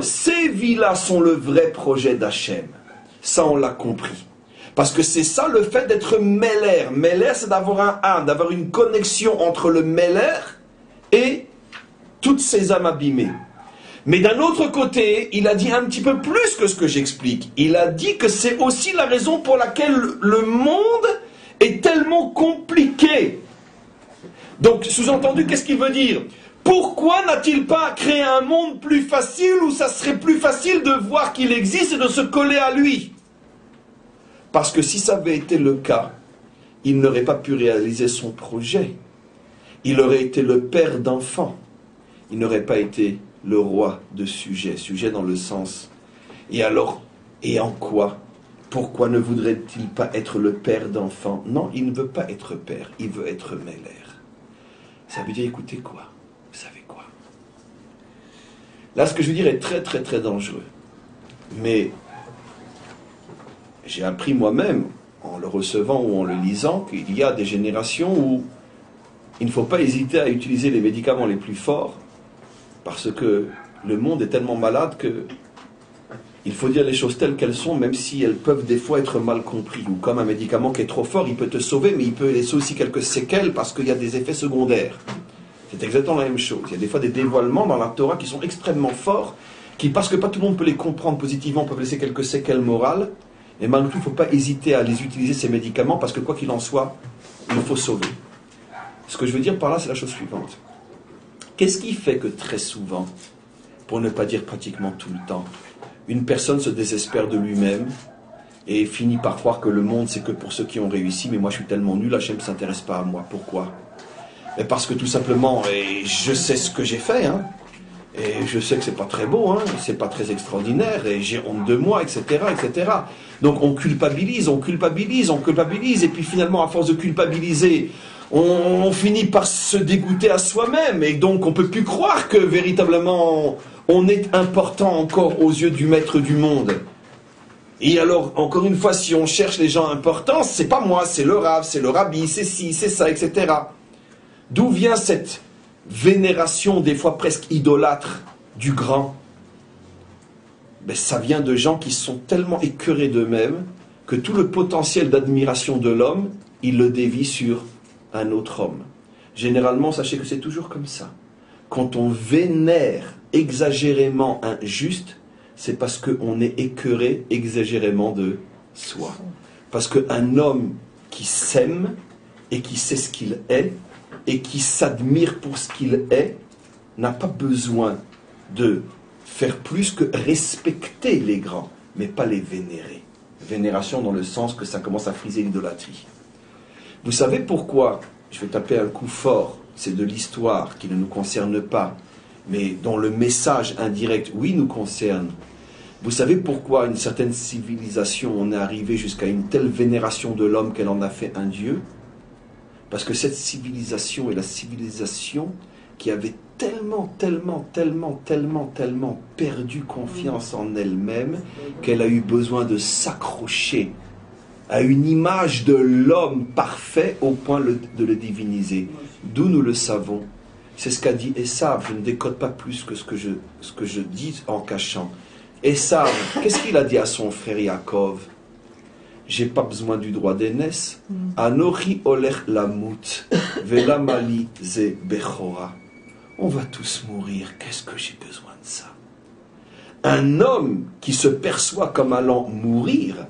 Ces vies-là sont le vrai projet d'Hachem. Ça, on l'a compris. Parce que c'est ça le fait d'être Meler. Meler, c'est d'avoir un âme, d'avoir une connexion entre le Meler et toutes ces âmes abîmées. Mais d'un autre côté, il a dit un petit peu plus que ce que j'explique. Il a dit que c'est aussi la raison pour laquelle le monde est tellement compliqué. Donc, sous-entendu, qu'est-ce qu'il veut dire? Pourquoi n'a-t-il pas créé un monde plus facile où ça serait plus facile de voir qu'il existe et de se coller à lui? Parce que si ça avait été le cas, il n'aurait pas pu réaliser son projet. Il aurait été le père d'enfants. Il n'aurait pas été le roi de sujets. Sujet dans le sens. Et alors, et en quoi? Pourquoi ne voudrait-il pas être le père d'enfants? Non, il ne veut pas être père. Il veut être mêlère. Ça veut dire, écoutez quoi? Vous savez quoi? Là, ce que je veux dire est très, très, très dangereux. Mais j'ai appris moi-même, en le recevant ou en le lisant, qu'il y a des générations où il ne faut pas hésiter à utiliser les médicaments les plus forts, parce que le monde est tellement malade que il faut dire les choses telles qu'elles sont, même si elles peuvent des fois être mal comprises. Ou comme un médicament qui est trop fort, il peut te sauver, mais il peut laisser aussi quelques séquelles parce qu'il y a des effets secondaires. C'est exactement la même chose. Il y a des fois des dévoilements dans la Torah qui sont extrêmement forts, qui, parce que pas tout le monde peut les comprendre positivement, peuvent laisser quelques séquelles morales. Et malgré tout, il ne faut pas hésiter à les utiliser, ces médicaments, parce que quoi qu'il en soit, il faut sauver. Ce que je veux dire par là, c'est la chose suivante. Qu'est-ce qui fait que très souvent, pour ne pas dire pratiquement tout le temps, une personne se désespère de lui-même et finit par croire que le monde, c'est que pour ceux qui ont réussi, mais moi je suis tellement nul, Hachem ne s'intéresse pas à moi. Pourquoi? Et parce que tout simplement, et je sais ce que j'ai fait, hein, et je sais que c'est pas très beau, hein, c'est pas très extraordinaire, et j'ai honte de moi, etc., etc. Donc on culpabilise, et puis finalement, à force de culpabiliser, on finit par se dégoûter à soi-même, et donc on peut plus croire que véritablement on est important encore aux yeux du maître du monde. Et alors, encore une fois, si on cherche les gens importants, c'est pas moi, c'est le Rav, c'est le Rabbi, c'est ci, c'est ça, etc. D'où vient cette vénération, des fois presque idolâtre, du grand? Ben, ça vient de gens qui sont tellement écœurés d'eux-mêmes que tout le potentiel d'admiration de l'homme, ils le dévient sur un autre homme. Généralement, sachez que c'est toujours comme ça. Quand on vénère exagérément un juste, c'est parce qu'on est écœuré exagérément de soi. Parce qu'un homme qui s'aime et qui sait ce qu'il est et qui s'admire pour ce qu'il est n'a pas besoin de faire plus que respecter les grands, mais pas les vénérer. Vénération dans le sens que ça commence à friser l'idolâtrie. Vous savez pourquoi? Je vais taper un coup fort, c'est de l'histoire qui ne nous concerne pas, mais dont le message indirect, oui, nous concerne. Vous savez pourquoi une certaine civilisation en est arrivée jusqu'à une telle vénération de l'homme qu'elle en a fait un dieu? Parce que cette civilisation est la civilisation qui avait tellement perdu confiance en elle-même qu'elle a eu besoin de s'accrocher à une image de l'homme parfait au point de le diviniser. D'où nous le savons. C'est ce qu'a dit Esav. Je ne décode pas plus que ce que je dis en cachant. Esav, qu'est-ce qu'il a dit à son frère Yaakov? J'ai pas besoin du droit d'aînesse. Anochi olech lamut, velamali ze bechora. On va tous mourir. Qu'est-ce que j'ai besoin de ça? Un homme qui se perçoit comme allant mourir,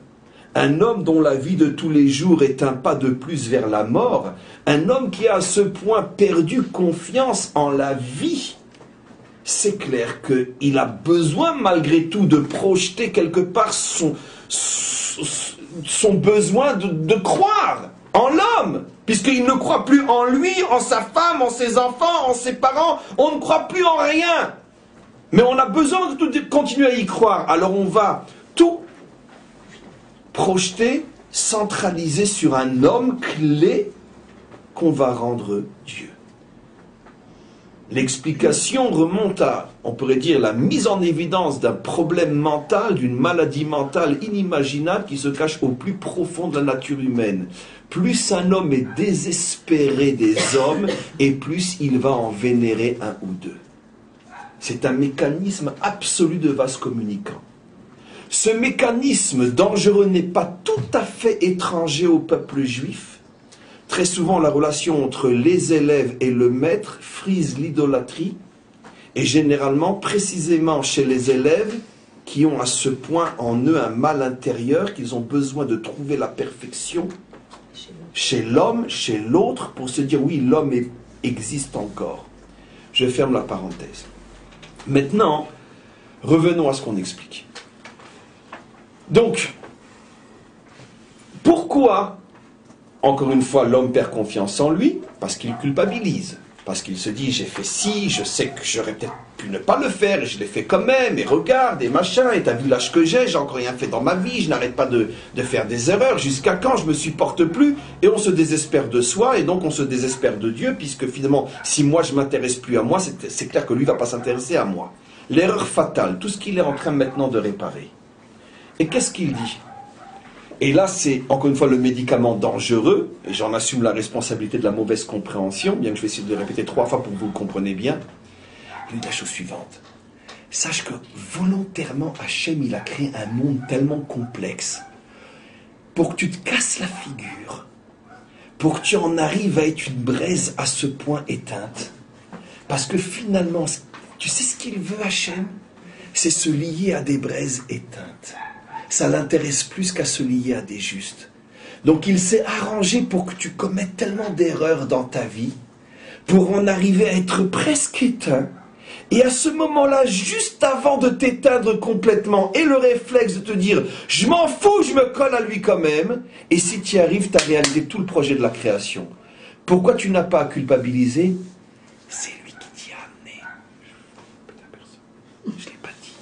un homme dont la vie de tous les jours est un pas de plus vers la mort, un homme qui a à ce point perdu confiance en la vie, c'est clair qu'il a besoin malgré tout de projeter quelque part son besoin de croire en l'homme, puisqu'il ne croit plus en lui, en sa femme, en ses enfants, en ses parents, on ne croit plus en rien. Mais on a besoin de continuer à y croire, alors on va tout projeté, centralisé sur un homme clé qu'on va rendre Dieu. L'explication remonte à, on pourrait dire, la mise en évidence d'un problème mental, d'une maladie mentale inimaginable qui se cache au plus profond de la nature humaine. Plus un homme est désespéré des hommes, et plus il va en vénérer un ou deux. C'est un mécanisme absolu de vase communicant. Ce mécanisme dangereux n'est pas tout à fait étranger au peuple juif. Très souvent, la relation entre les élèves et le maître frise l'idolâtrie, Et généralement, précisément chez les élèves qui ont à ce point en eux un mal intérieur, qu'ils ont besoin de trouver la perfection chez l'homme, chez l'autre, pour se dire oui, l'homme existe encore. Je ferme la parenthèse. Maintenant, revenons à ce qu'on explique. Donc, pourquoi, encore une fois, l'homme perd confiance en lui? Parce qu'il culpabilise. Parce qu'il se dit, j'ai fait ci, je sais que j'aurais peut-être pu ne pas le faire, et je l'ai fait quand même, et regarde, et machin, et t'as vu l'âge que j'ai encore rien fait dans ma vie, je n'arrête pas de faire des erreurs, jusqu'à quand je me supporte plus, et on se désespère de soi, et donc on se désespère de Dieu, puisque finalement, si moi je m'intéresse plus à moi, c'est clair que lui ne va pas s'intéresser à moi. L'erreur fatale, tout ce qu'il est en train maintenant de réparer. Et qu'est-ce qu'il dit? Et là, c'est encore une fois le médicament dangereux, et j'en assume la responsabilité de la mauvaise compréhension, bien que je vais essayer de le répéter 3 fois pour que vous le compreniez bien. Il dit la chose suivante. Sache que volontairement, Hachem, il a créé un monde tellement complexe pour que tu te casses la figure, pour que tu en arrives à être une braise à ce point éteinte. Parce que finalement, tu sais ce qu'il veut, Hachem? C'est se lier à des braises éteintes. Ça l'intéresse plus qu'à se lier à des justes. Donc il s'est arrangé pour que tu commettes tellement d'erreurs dans ta vie, pour en arriver à être presque éteint. Et à ce moment-là, juste avant de t'éteindre complètement, et le réflexe de te dire « je m'en fous, je me colle à lui quand même », et si tu y arrives, tu as réalisé tout le projet de la création. Pourquoi tu n'as pas à culpabiliser? C'est lui qui t'y a amené. Je ne l'ai pas dit.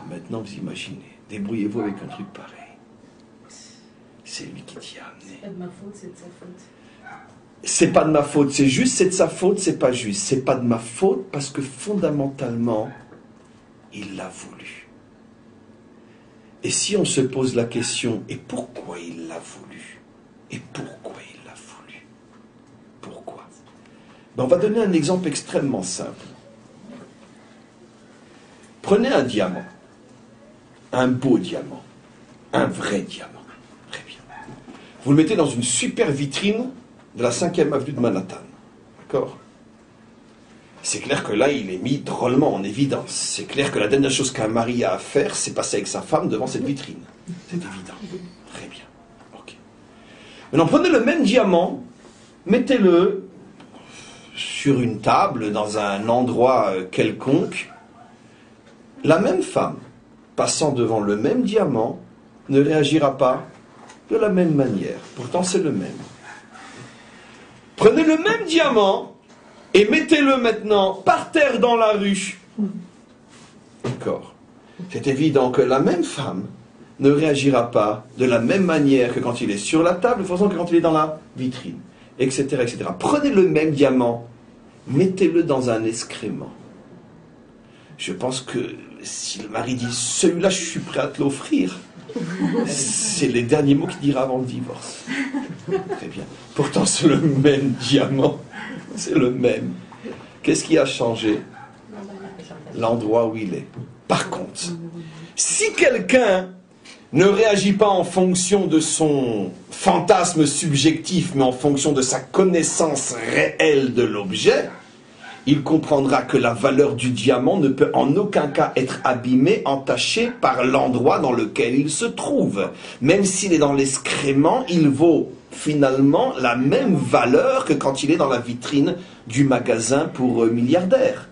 Maintenant, vous imaginez, débrouillez-vous avec un truc pareil. C'est lui qui t'y a amené. C'est pas de ma faute, c'est de sa faute. C'est pas de ma faute, c'est juste, c'est de sa faute, c'est pas juste. C'est pas de ma faute parce que fondamentalement, il l'a voulu. Et si on se pose la question, et pourquoi il l'a voulu? Et pourquoi il l'a voulu? Pourquoi? Ben, on va donner un exemple extrêmement simple. Prenez un diamant. Un beau diamant, un vrai diamant, très bien. Vous le mettez dans une super vitrine de la 5e avenue de Manhattan, d'accord? C'est clair que là, il est mis drôlement en évidence. C'est clair que la dernière chose qu'un mari a à faire, c'est passer avec sa femme devant cette vitrine. C'est évident. Très bien. Ok. Maintenant, prenez le même diamant, mettez-le sur une table, dans un endroit quelconque. La même femme, passant devant le même diamant, ne réagira pas de la même manière. Pourtant, c'est le même. Prenez le même diamant et mettez-le maintenant par terre dans la rue. D'accord. C'est évident que la même femme ne réagira pas de la même manière que quand il est sur la table, de façon que quand il est dans la vitrine, etc., etc. Prenez le même diamant, mettez-le dans un excrément. Je pense que si le mari dit « celui-là, je suis prêt à te l'offrir », c'est les derniers mots qu'il dira avant le divorce. Très bien. Pourtant, c'est le même diamant. C'est le même. Qu'est-ce qui a changé? L'endroit où il est. Par contre, si quelqu'un ne réagit pas en fonction de son fantasme subjectif, mais en fonction de sa connaissance réelle de l'objet, il comprendra que la valeur du diamant ne peut en aucun cas être abîmée, entachée par l'endroit dans lequel il se trouve. Même s'il est dans l'excrément, il vaut finalement la même valeur que quand il est dans la vitrine du magasin pour milliardaires.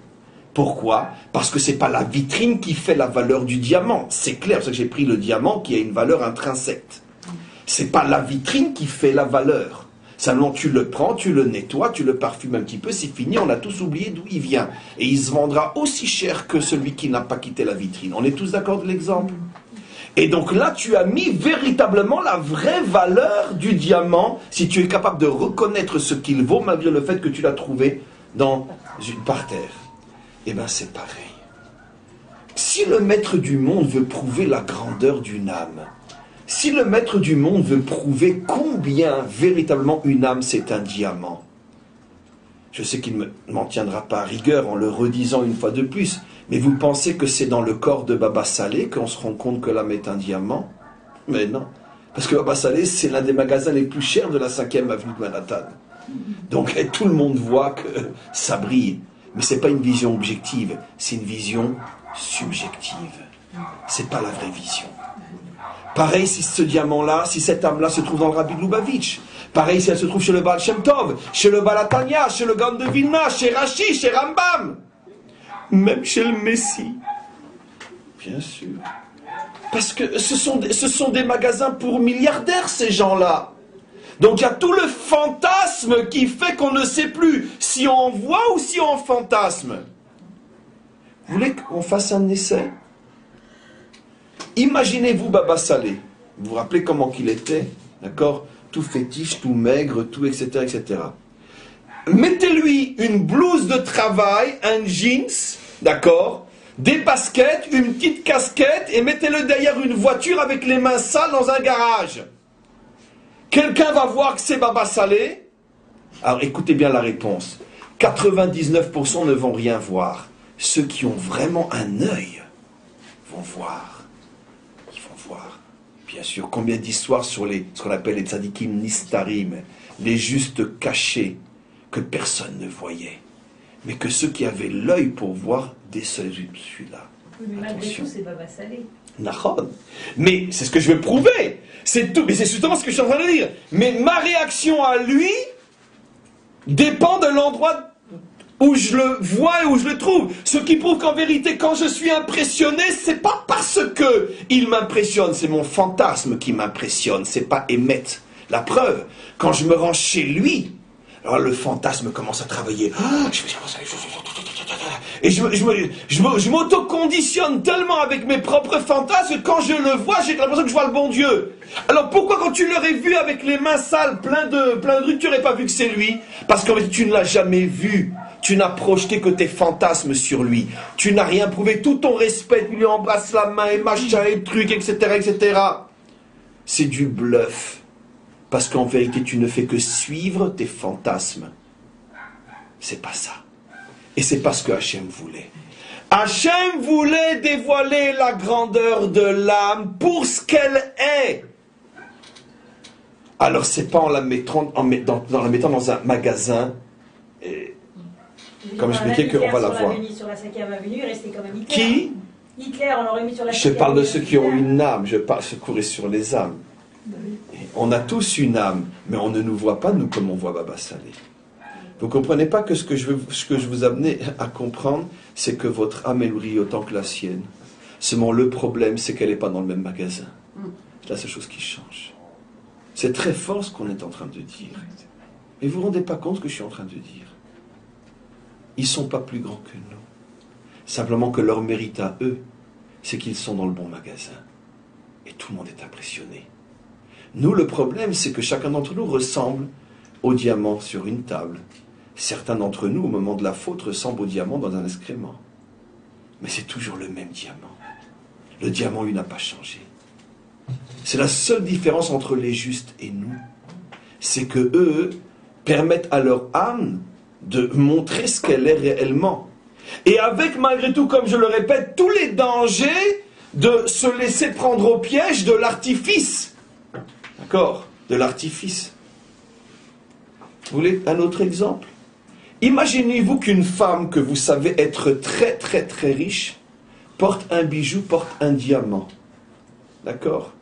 Pourquoi? Parce que ce n'est pas la vitrine qui fait la valeur du diamant. C'est clair, c'est que j'ai pris le diamant qui a une valeur intrinsèque. Ce n'est pas la vitrine qui fait la valeur. Simplement, tu le prends, tu le nettoies, tu le parfumes un petit peu, c'est fini, on a tous oublié d'où il vient. Et il se vendra aussi cher que celui qui n'a pas quitté la vitrine. On est tous d'accord de l'exemple? Et donc là, tu as mis véritablement la vraie valeur du diamant, si tu es capable de reconnaître ce qu'il vaut, malgré le fait que tu l'as trouvé par terre. Eh bien, c'est pareil. Si le maître du monde veut prouver la grandeur d'une âme, si le maître du monde veut prouver combien véritablement une âme c'est un diamant, je sais qu'il ne m'en tiendra pas à rigueur en le redisant une fois de plus, mais vous pensez que c'est dans le corps de Baba Saleh qu'on se rend compte que l'âme est un diamant? Mais non, parce que Baba Saleh c'est l'un des magasins les plus chers de la 5e avenue de Manhattan. Donc tout le monde voit que ça brille. Mais ce n'est pas une vision objective, c'est une vision subjective. Ce n'est pas la vraie vision. Pareil si ce diamant-là, si cette âme-là se trouve dans le Rabbi de Lubavitch. Pareil si elle se trouve chez le Baal Shem Tov, chez le Baal Hatanya, chez le Gaon de Vilna, chez Rashi, chez Rambam. Même chez le Messie. Bien sûr. Parce que ce sont des magasins pour milliardaires, ces gens-là. Donc il y a tout le fantasme qui fait qu'on ne sait plus si on voit ou si on fantasme. Vous voulez qu'on fasse un essai? Imaginez-vous Baba Salé. Vous vous rappelez comment qu'il était? D'accord? Tout fétiche, tout maigre, tout etc. etc. Mettez-lui une blouse de travail, un jeans, d'accord? Des baskets, une petite casquette et mettez-le derrière une voiture avec les mains sales dans un garage. Quelqu'un va voir que c'est Baba Salé? Alors écoutez bien la réponse. 99% ne vont rien voir. Ceux qui ont vraiment un œil vont voir. Ils vont voir. Bien sûr, combien d'histoires sur ce qu'on appelle les tzadikim nistarim, les justes cachés, que personne ne voyait. Mais que ceux qui avaient l'œil pour voir décelaient celui-là. Mais malgré tout, c'est Baba Salé. Nahon. Mais c'est ce que je veux prouver. C'est tout. Mais c'est justement ce que je suis en train de dire. Mais ma réaction à lui dépend de l'endroit où je le vois et où je le trouve. Ce qui prouve qu'en vérité, quand je suis impressionné, c'est pas parce que il m'impressionne, c'est mon fantasme qui m'impressionne, c'est pas Emmet. La preuve, quand je me rends chez lui, alors le fantasme commence à travailler. Et je m'auto-conditionne tellement avec mes propres fantasmes que quand je le vois, j'ai l'impression que je vois le bon Dieu. Alors pourquoi quand tu l'aurais vu avec les mains sales, plein de trucs, tu n'aurais pas vu que c'est lui? Parce qu'en fait, tu ne l'as jamais vu. Tu n'as projeté que tes fantasmes sur lui. Tu n'as rien prouvé. Tout ton respect, tu lui embrasses la main et machin et trucs, etc., etc. C'est du bluff. Parce qu'en vérité, tu ne fais que suivre tes fantasmes. C'est pas ça. Et c'est pas ce que Hachem voulait. Hachem voulait dévoiler la grandeur de l'âme pour ce qu'elle est. Alors c'est pas en la mettant dans un magasin, comme je expliquais qu'on va la voir. Sur la 5e avenue, il restait comme un Hitler. Qui? Hitler, on l'aurait mis sur la 5e Je parle de avenue. ceux qui ont une âme, je parle secourir sur les âmes. On a tous une âme, mais on ne nous voit pas, nous, comme on voit Baba Salé. Vous ne comprenez pas que ce que je vous amener à comprendre, c'est que votre âme, elle brille autant que la sienne. Seulement, le problème, c'est qu'elle n'est pas dans le même magasin. C'est la seule chose qui change. C'est très fort ce qu'on est en train de dire. Mais vous ne vous rendez pas compte ce que je suis en train de dire. Ils ne sont pas plus grands que nous. Simplement que leur mérite à eux, c'est qu'ils sont dans le bon magasin. Et tout le monde est impressionné. Nous, le problème, c'est que chacun d'entre nous ressemble au diamant sur une table. Certains d'entre nous, au moment de la faute, ressemblent au diamant dans un excrément. Mais c'est toujours le même diamant. Le diamant, lui, n'a pas changé. C'est la seule différence entre les justes et nous. C'est que eux permettent à leur âme de montrer ce qu'elle est réellement. Et avec, malgré tout, comme je le répète, tous les dangers de se laisser prendre au piège de l'artifice. D'accord? De l'artifice. Vous voulez un autre exemple? Imaginez-vous qu'une femme que vous savez être très très très riche porte un bijou, porte un diamant. D'accord?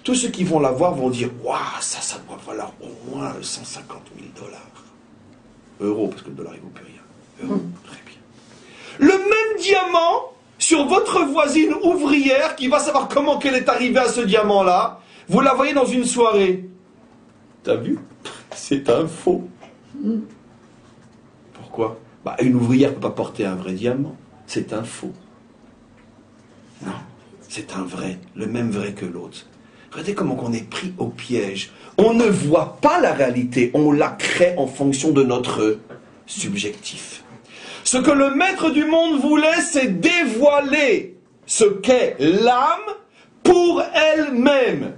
Tous ceux qui vont la voir vont dire « Waouh, ça doit valoir au moins 150 000 $. Euros, parce que le dollar il ne vaut plus rien. Euros, très bien. Le même diamant sur votre voisine ouvrière qui va savoir comment qu'elle est arrivée à ce diamant-là, vous la voyez dans une soirée. T'as vu? C'est un faux. Pourquoi? Bah, une ouvrière ne peut pas porter un vrai diamant. C'est un faux. Non, c'est un vrai, le même vrai que l'autre. Regardez comment on est pris au piège. On ne voit pas la réalité, on la crée en fonction de notre subjectif. Ce que le maître du monde voulait, c'est dévoiler ce qu'est l'âme pour elle-même.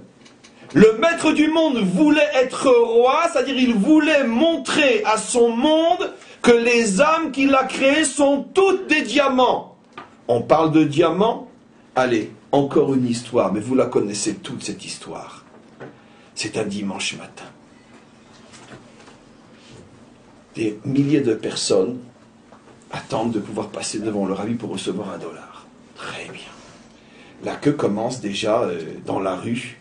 Le maître du monde voulait être roi, c'est-à-dire il voulait montrer à son monde que les âmes qu'il a créées sont toutes des diamants. On parle de diamants? Allez, encore une histoire, mais vous la connaissez toute cette histoire. C'est un dimanche matin. Des milliers de personnes attendent de pouvoir passer devant le rabbi pour recevoir $1. Très bien. La queue commence déjà dans la rue.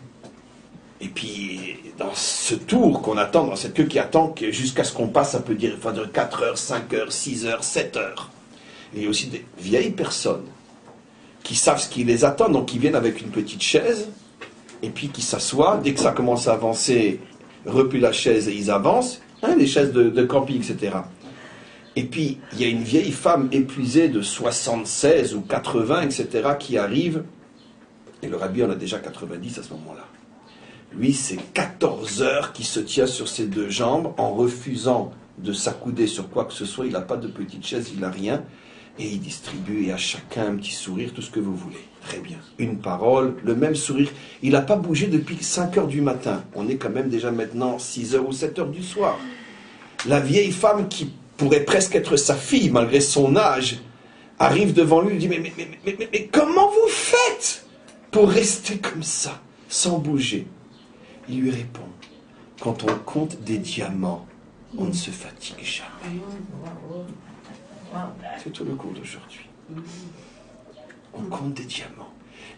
Et puis, dans ce tour qu'on attend, dans cette queue qui attend jusqu'à ce qu'on passe, ça peut dire, il faut dire 4 heures, 5 heures, 6 heures, 7 heures. Et il y a aussi des vieilles personnes qui savent ce qui les attend, donc qui viennent avec une petite chaise, et puis qui s'assoient. Dès que ça commence à avancer, replient la chaise et ils avancent. Les chaises de camping, etc. Et puis, il y a une vieille femme épuisée de 76 ou 80, etc., qui arrive. Et le rabbi en a déjà 90 à ce moment-là. Lui, c'est 14 heures qu'il se tient sur ses 2 jambes en refusant de s'accouder sur quoi que ce soit. Il n'a pas de petite chaise, il n'a rien. Et il distribue, et à chacun un petit sourire, tout ce que vous voulez. Très bien. Une parole, le même sourire. Il n'a pas bougé depuis 5 heures du matin. On est quand même déjà maintenant 6 heures ou 7 heures du soir. La vieille femme qui pourrait presque être sa fille, malgré son âge, arrive devant lui et lui dit mais comment vous faites pour rester comme ça, sans bouger? Il lui répond, quand on compte des diamants, on ne se fatigue jamais. C'est tout le cours d'aujourd'hui. On compte des diamants.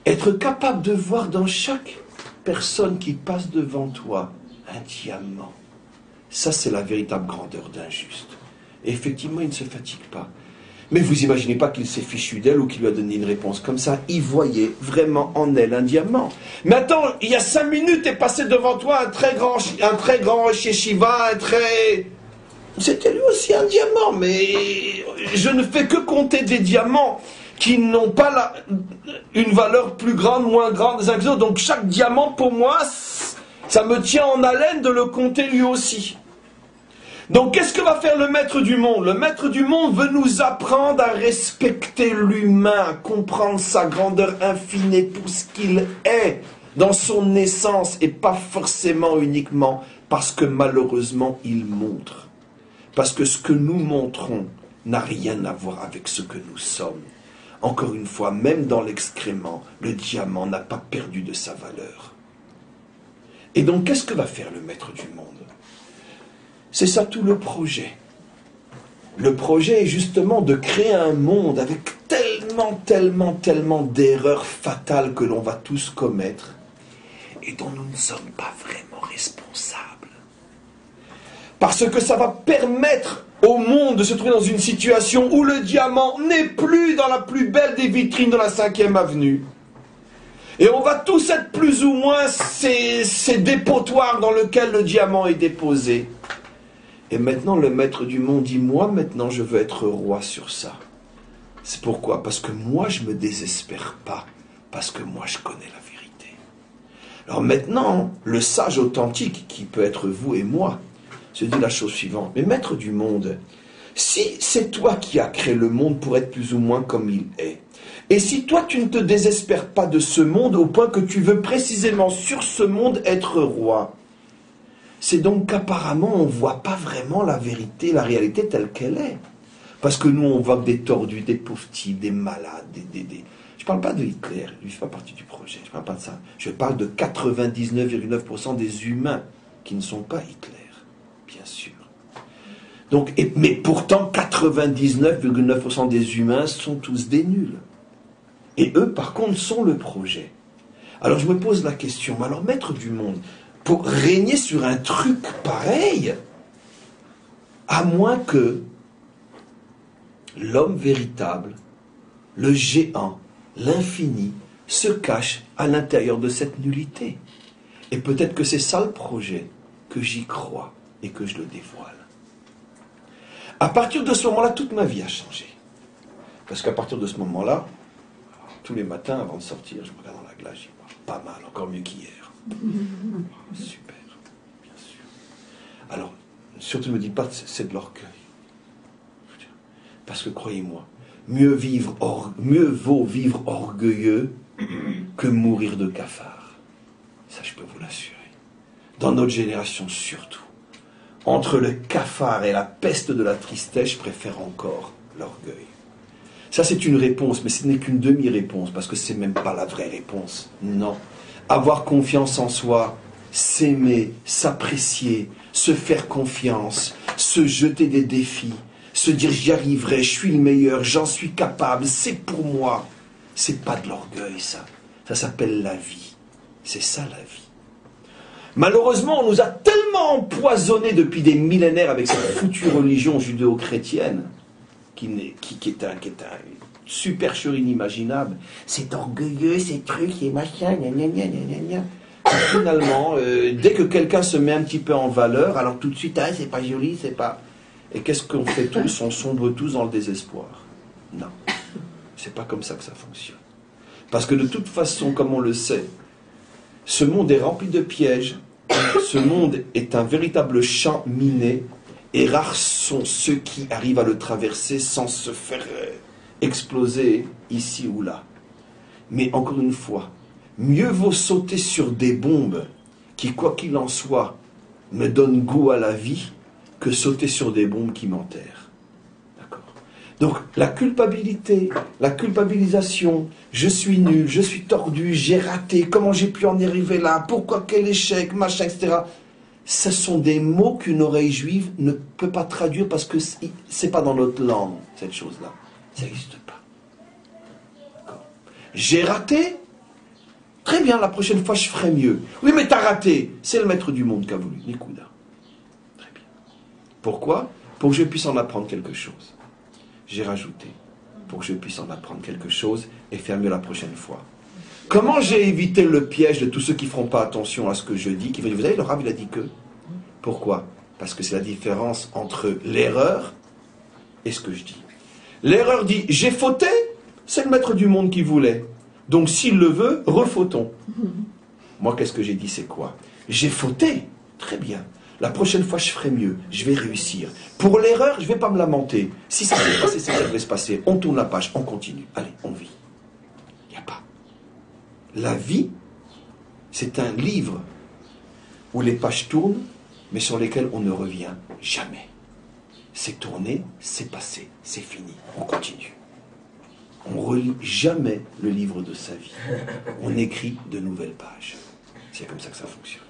Être capable de voir dans chaque personne qui passe devant toi un diamant. Ça, c'est la véritable grandeur d'un juste. Et effectivement, il ne se fatigue pas. Mais vous imaginez pas qu'il s'est fichu d'elle ou qu'il lui a donné une réponse comme ça. Il voyait vraiment en elle un diamant. Mais attends, il y a 5 minutes est passé devant toi un très grand yeshiva, C'était lui aussi un diamant, mais je ne fais que compter des diamants qui n'ont pas une valeur plus grande, moins grande les uns que les autres. Donc chaque diamant, pour moi, ça me tient en haleine de le compter lui aussi. Donc qu'est-ce que va faire le maître du monde? Le maître du monde veut nous apprendre à respecter l'humain, à comprendre sa grandeur infinie pour ce qu'il est dans son essence et pas forcément uniquement parce que malheureusement il montre. Parce que ce que nous montrons n'a rien à voir avec ce que nous sommes. Encore une fois, même dans l'excrément, le diamant n'a pas perdu de sa valeur. Et donc qu'est-ce que va faire le maître du monde? C'est ça tout le projet. Le projet est justement de créer un monde avec tellement d'erreurs fatales que l'on va tous commettre et dont nous ne sommes pas vraiment responsables. Parce que ça va permettre au monde de se trouver dans une situation où le diamant n'est plus dans la plus belle des vitrines de la 5e avenue. Et on va tous être plus ou moins ces dépotoirs dans lesquels le diamant est déposé. Et maintenant, le maître du monde dit, moi, maintenant, je veux être roi sur ça. C'est pourquoi? Parce que moi, je ne me désespère pas. Parce que moi, je connais la vérité. Alors maintenant, le sage authentique, qui peut être vous et moi, se dit la chose suivante. Mais maître du monde, si c'est toi qui as créé le monde pour être plus ou moins comme il est, et si toi, tu ne te désespères pas de ce monde au point que tu veux précisément sur ce monde être roi, c'est donc qu'apparemment, on ne voit pas vraiment la vérité, la réalité telle qu'elle est. Parce que nous, on voit des tordus, des pauvres types, des malades, Je ne parle pas de Hitler, lui ne fait pas partie du projet, je ne parle pas de ça. Je parle de 99,9% des humains qui ne sont pas Hitler, bien sûr. Donc, mais pourtant, 99,9% des humains sont tous des nuls. Et eux, par contre, sont le projet. Alors je me pose la question, mais alors maître du monde, pour régner sur un truc pareil, à moins que l'homme véritable, le géant, l'infini, se cache à l'intérieur de cette nullité. Et peut-être que c'est ça le projet, que j'y crois et que je le dévoile. À partir de ce moment-là, toute ma vie a changé. Parce qu'à partir de ce moment-là, tous les matins, avant de sortir, je me regarde dans la glace, je dis, pas mal, encore mieux qu'hier. Super, bien sûr. Alors, surtout ne me dites pas que c'est de l'orgueil. Parce que croyez-moi, mieux vaut vivre orgueilleux que mourir de cafard. Ça, je peux vous l'assurer. Dans notre génération surtout. Entre le cafard et la peste de la tristesse, je préfère encore l'orgueil. Ça, c'est une réponse, mais ce n'est qu'une demi-réponse, parce que ce n'est même pas la vraie réponse. Non. Avoir confiance en soi, s'aimer, s'apprécier, se faire confiance, se jeter des défis, se dire j'y arriverai, je suis le meilleur, j'en suis capable, c'est pour moi. C'est pas de l'orgueil, ça. Ça s'appelle la vie. C'est ça la vie. Malheureusement, on nous a tellement empoisonnés depuis des millénaires avec cette foutue religion judéo-chrétienne qui est une supercherie inimaginable. C'est orgueilleux, ces trucs et machin, gna gna gna gna gna. Finalement, dès que quelqu'un se met un petit peu en valeur, alors tout de suite, ah, c'est pas joli, c'est pas... Et qu'est-ce qu'on fait tous? On sombre tous dans le désespoir. Non, c'est pas comme ça que ça fonctionne. Parce que de toute façon, comme on le sait, ce monde est rempli de pièges, ce monde est un véritable champ miné, et rares sont ceux qui arrivent à le traverser sans se faire exploser ici ou là. Mais encore une fois, mieux vaut sauter sur des bombes qui, quoi qu'il en soit, me donnent goût à la vie, que sauter sur des bombes qui m'enterrent. D'accord? Donc, la culpabilité, la culpabilisation, je suis nul, je suis tordu, j'ai raté, comment j'ai pu en arriver là, pourquoi, quel échec, machin, etc. Ce sont des mots qu'une oreille juive ne peut pas traduire parce que c'est pas dans notre langue, cette chose-là. Ça n'existe pas. D'accord? J'ai raté? Très bien, la prochaine fois, je ferai mieux. Oui, mais t'as raté. C'est le maître du monde qui a voulu. Nikuda. Très bien. Pourquoi? Pour que je puisse en apprendre quelque chose. J'ai rajouté. Pour que je puisse en apprendre quelque chose et faire mieux la prochaine fois. Comment j'ai évité le piège de tous ceux qui ne feront pas attention à ce que je dis, qui vont dire, vous savez, le Rav, il a dit que. Pourquoi? Parce que c'est la différence entre l'erreur et ce que je dis. L'erreur dit, j'ai fauté, c'est le maître du monde qui voulait. Donc s'il le veut, refautons. Moi, qu'est-ce que j'ai dit, c'est quoi? J'ai fauté, très bien. La prochaine fois, je ferai mieux, je vais réussir. Pour l'erreur, je ne vais pas me lamenter. Si ça s'est passé, ça devrait se passer. On tourne la page, on continue. Allez, on vit. Il n'y a pas. La vie, c'est un livre où les pages tournent, mais sur lesquelles on ne revient jamais. C'est tourné, c'est passé, c'est fini. On continue. On ne relit jamais le livre de sa vie. On écrit de nouvelles pages. C'est comme ça que ça fonctionne.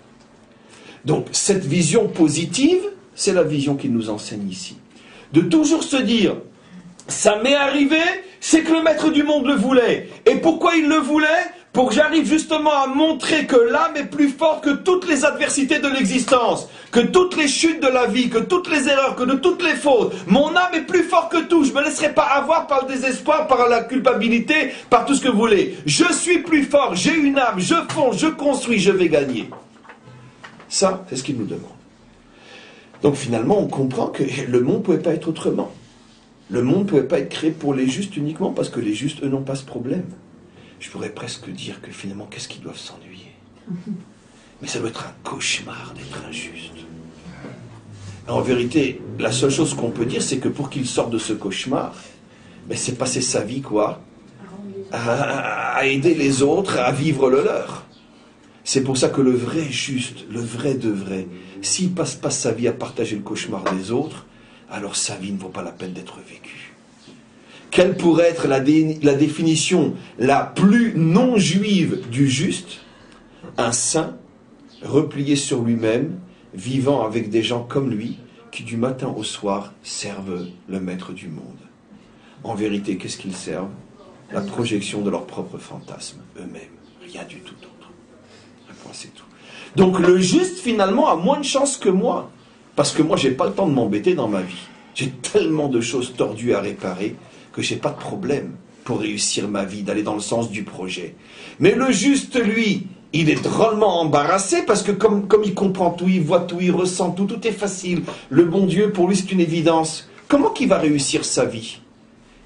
Donc, cette vision positive, c'est la vision qu'il nous enseigne ici. De toujours se dire, ça m'est arrivé, c'est que le maître du monde le voulait. Et pourquoi il le voulait? Pour que j'arrive justement à montrer que l'âme est plus forte que toutes les adversités de l'existence, que toutes les chutes de la vie, que toutes les erreurs, que de toutes les fautes. Mon âme est plus forte que tout. Je ne me laisserai pas avoir par le désespoir, par la culpabilité, par tout ce que vous voulez. Je suis plus fort, j'ai une âme, je fonce, je construis, je vais gagner. Ça, c'est ce qu'il nous demande. Donc finalement, on comprend que le monde ne pouvait pas être autrement. Le monde ne pouvait pas être créé pour les justes uniquement parce que les justes, eux, n'ont pas ce problème. Je pourrais presque dire que finalement, qu'est-ce qu'ils doivent s'ennuyer? Mais ça doit être un cauchemar d'être injuste. En vérité, la seule chose qu'on peut dire, c'est que pour qu'il sorte de ce cauchemar, ben, c'est passer sa vie, quoi, à aider les autres à vivre le leur. C'est pour ça que le vrai juste, le vrai de vrai, s'il passe pas sa vie à partager le cauchemar des autres, alors sa vie ne vaut pas la peine d'être vécue. Quelle pourrait être la définition la plus non juive du juste? Un saint, replié sur lui-même, vivant avec des gens comme lui, qui du matin au soir servent le maître du monde. En vérité, qu'est-ce qu'ils servent? La projection de leur propre fantasme, eux-mêmes. Rien du tout d'autre. Un point, c'est tout. Donc le juste, finalement, a moins de chance que moi. Parce que moi, j'ai pas le temps de m'embêter dans ma vie. J'ai tellement de choses tordues à réparer que j'ai pas de problème pour réussir ma vie, d'aller dans le sens du projet. Mais le juste, lui, il est drôlement embarrassé parce que comme il comprend tout, il voit tout, il ressent tout, tout est facile. Le bon Dieu, pour lui, c'est une évidence. Comment qu'il va réussir sa vie?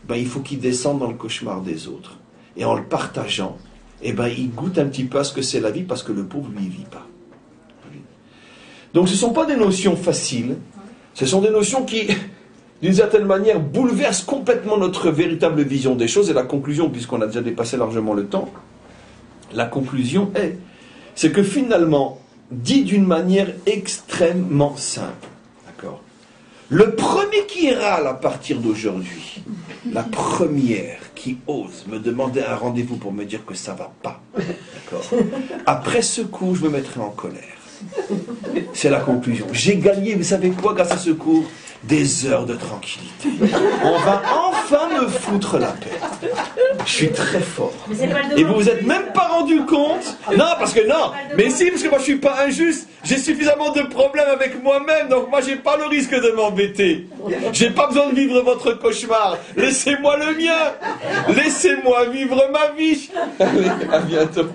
Ben, il faut qu'il descende dans le cauchemar des autres. Et en le partageant, eh ben, il goûte un petit peu à ce que c'est la vie parce que le pauvre, lui, il vit pas. Donc ce ne sont pas des notions faciles, ce sont des notions qui, d'une certaine manière, bouleversent complètement notre véritable vision des choses. Et la conclusion, puisqu'on a déjà dépassé largement le temps, la conclusion c'est que finalement, dit d'une manière extrêmement simple, d'accord, le premier qui râle à partir d'aujourd'hui, la première qui ose me demander un rendez-vous pour me dire que ça ne va pas, d'accord, après ce coup, je me mettrai en colère. C'est la conclusion. J'ai gagné, vous savez quoi, grâce à ce cours? des heures de tranquillité. On va enfin me foutre la paix. Je suis très fort. Mais c'est pas le Et devoir vous vous êtes du même pas rendu compte? Non, parce que non. Mais si, parce que moi je suis pas injuste. J'ai suffisamment de problèmes avec moi-même, donc moi j'ai pas le risque de m'embêter. J'ai pas besoin de vivre votre cauchemar. Laissez-moi le mien. Laissez-moi vivre ma vie. Allez, à bientôt.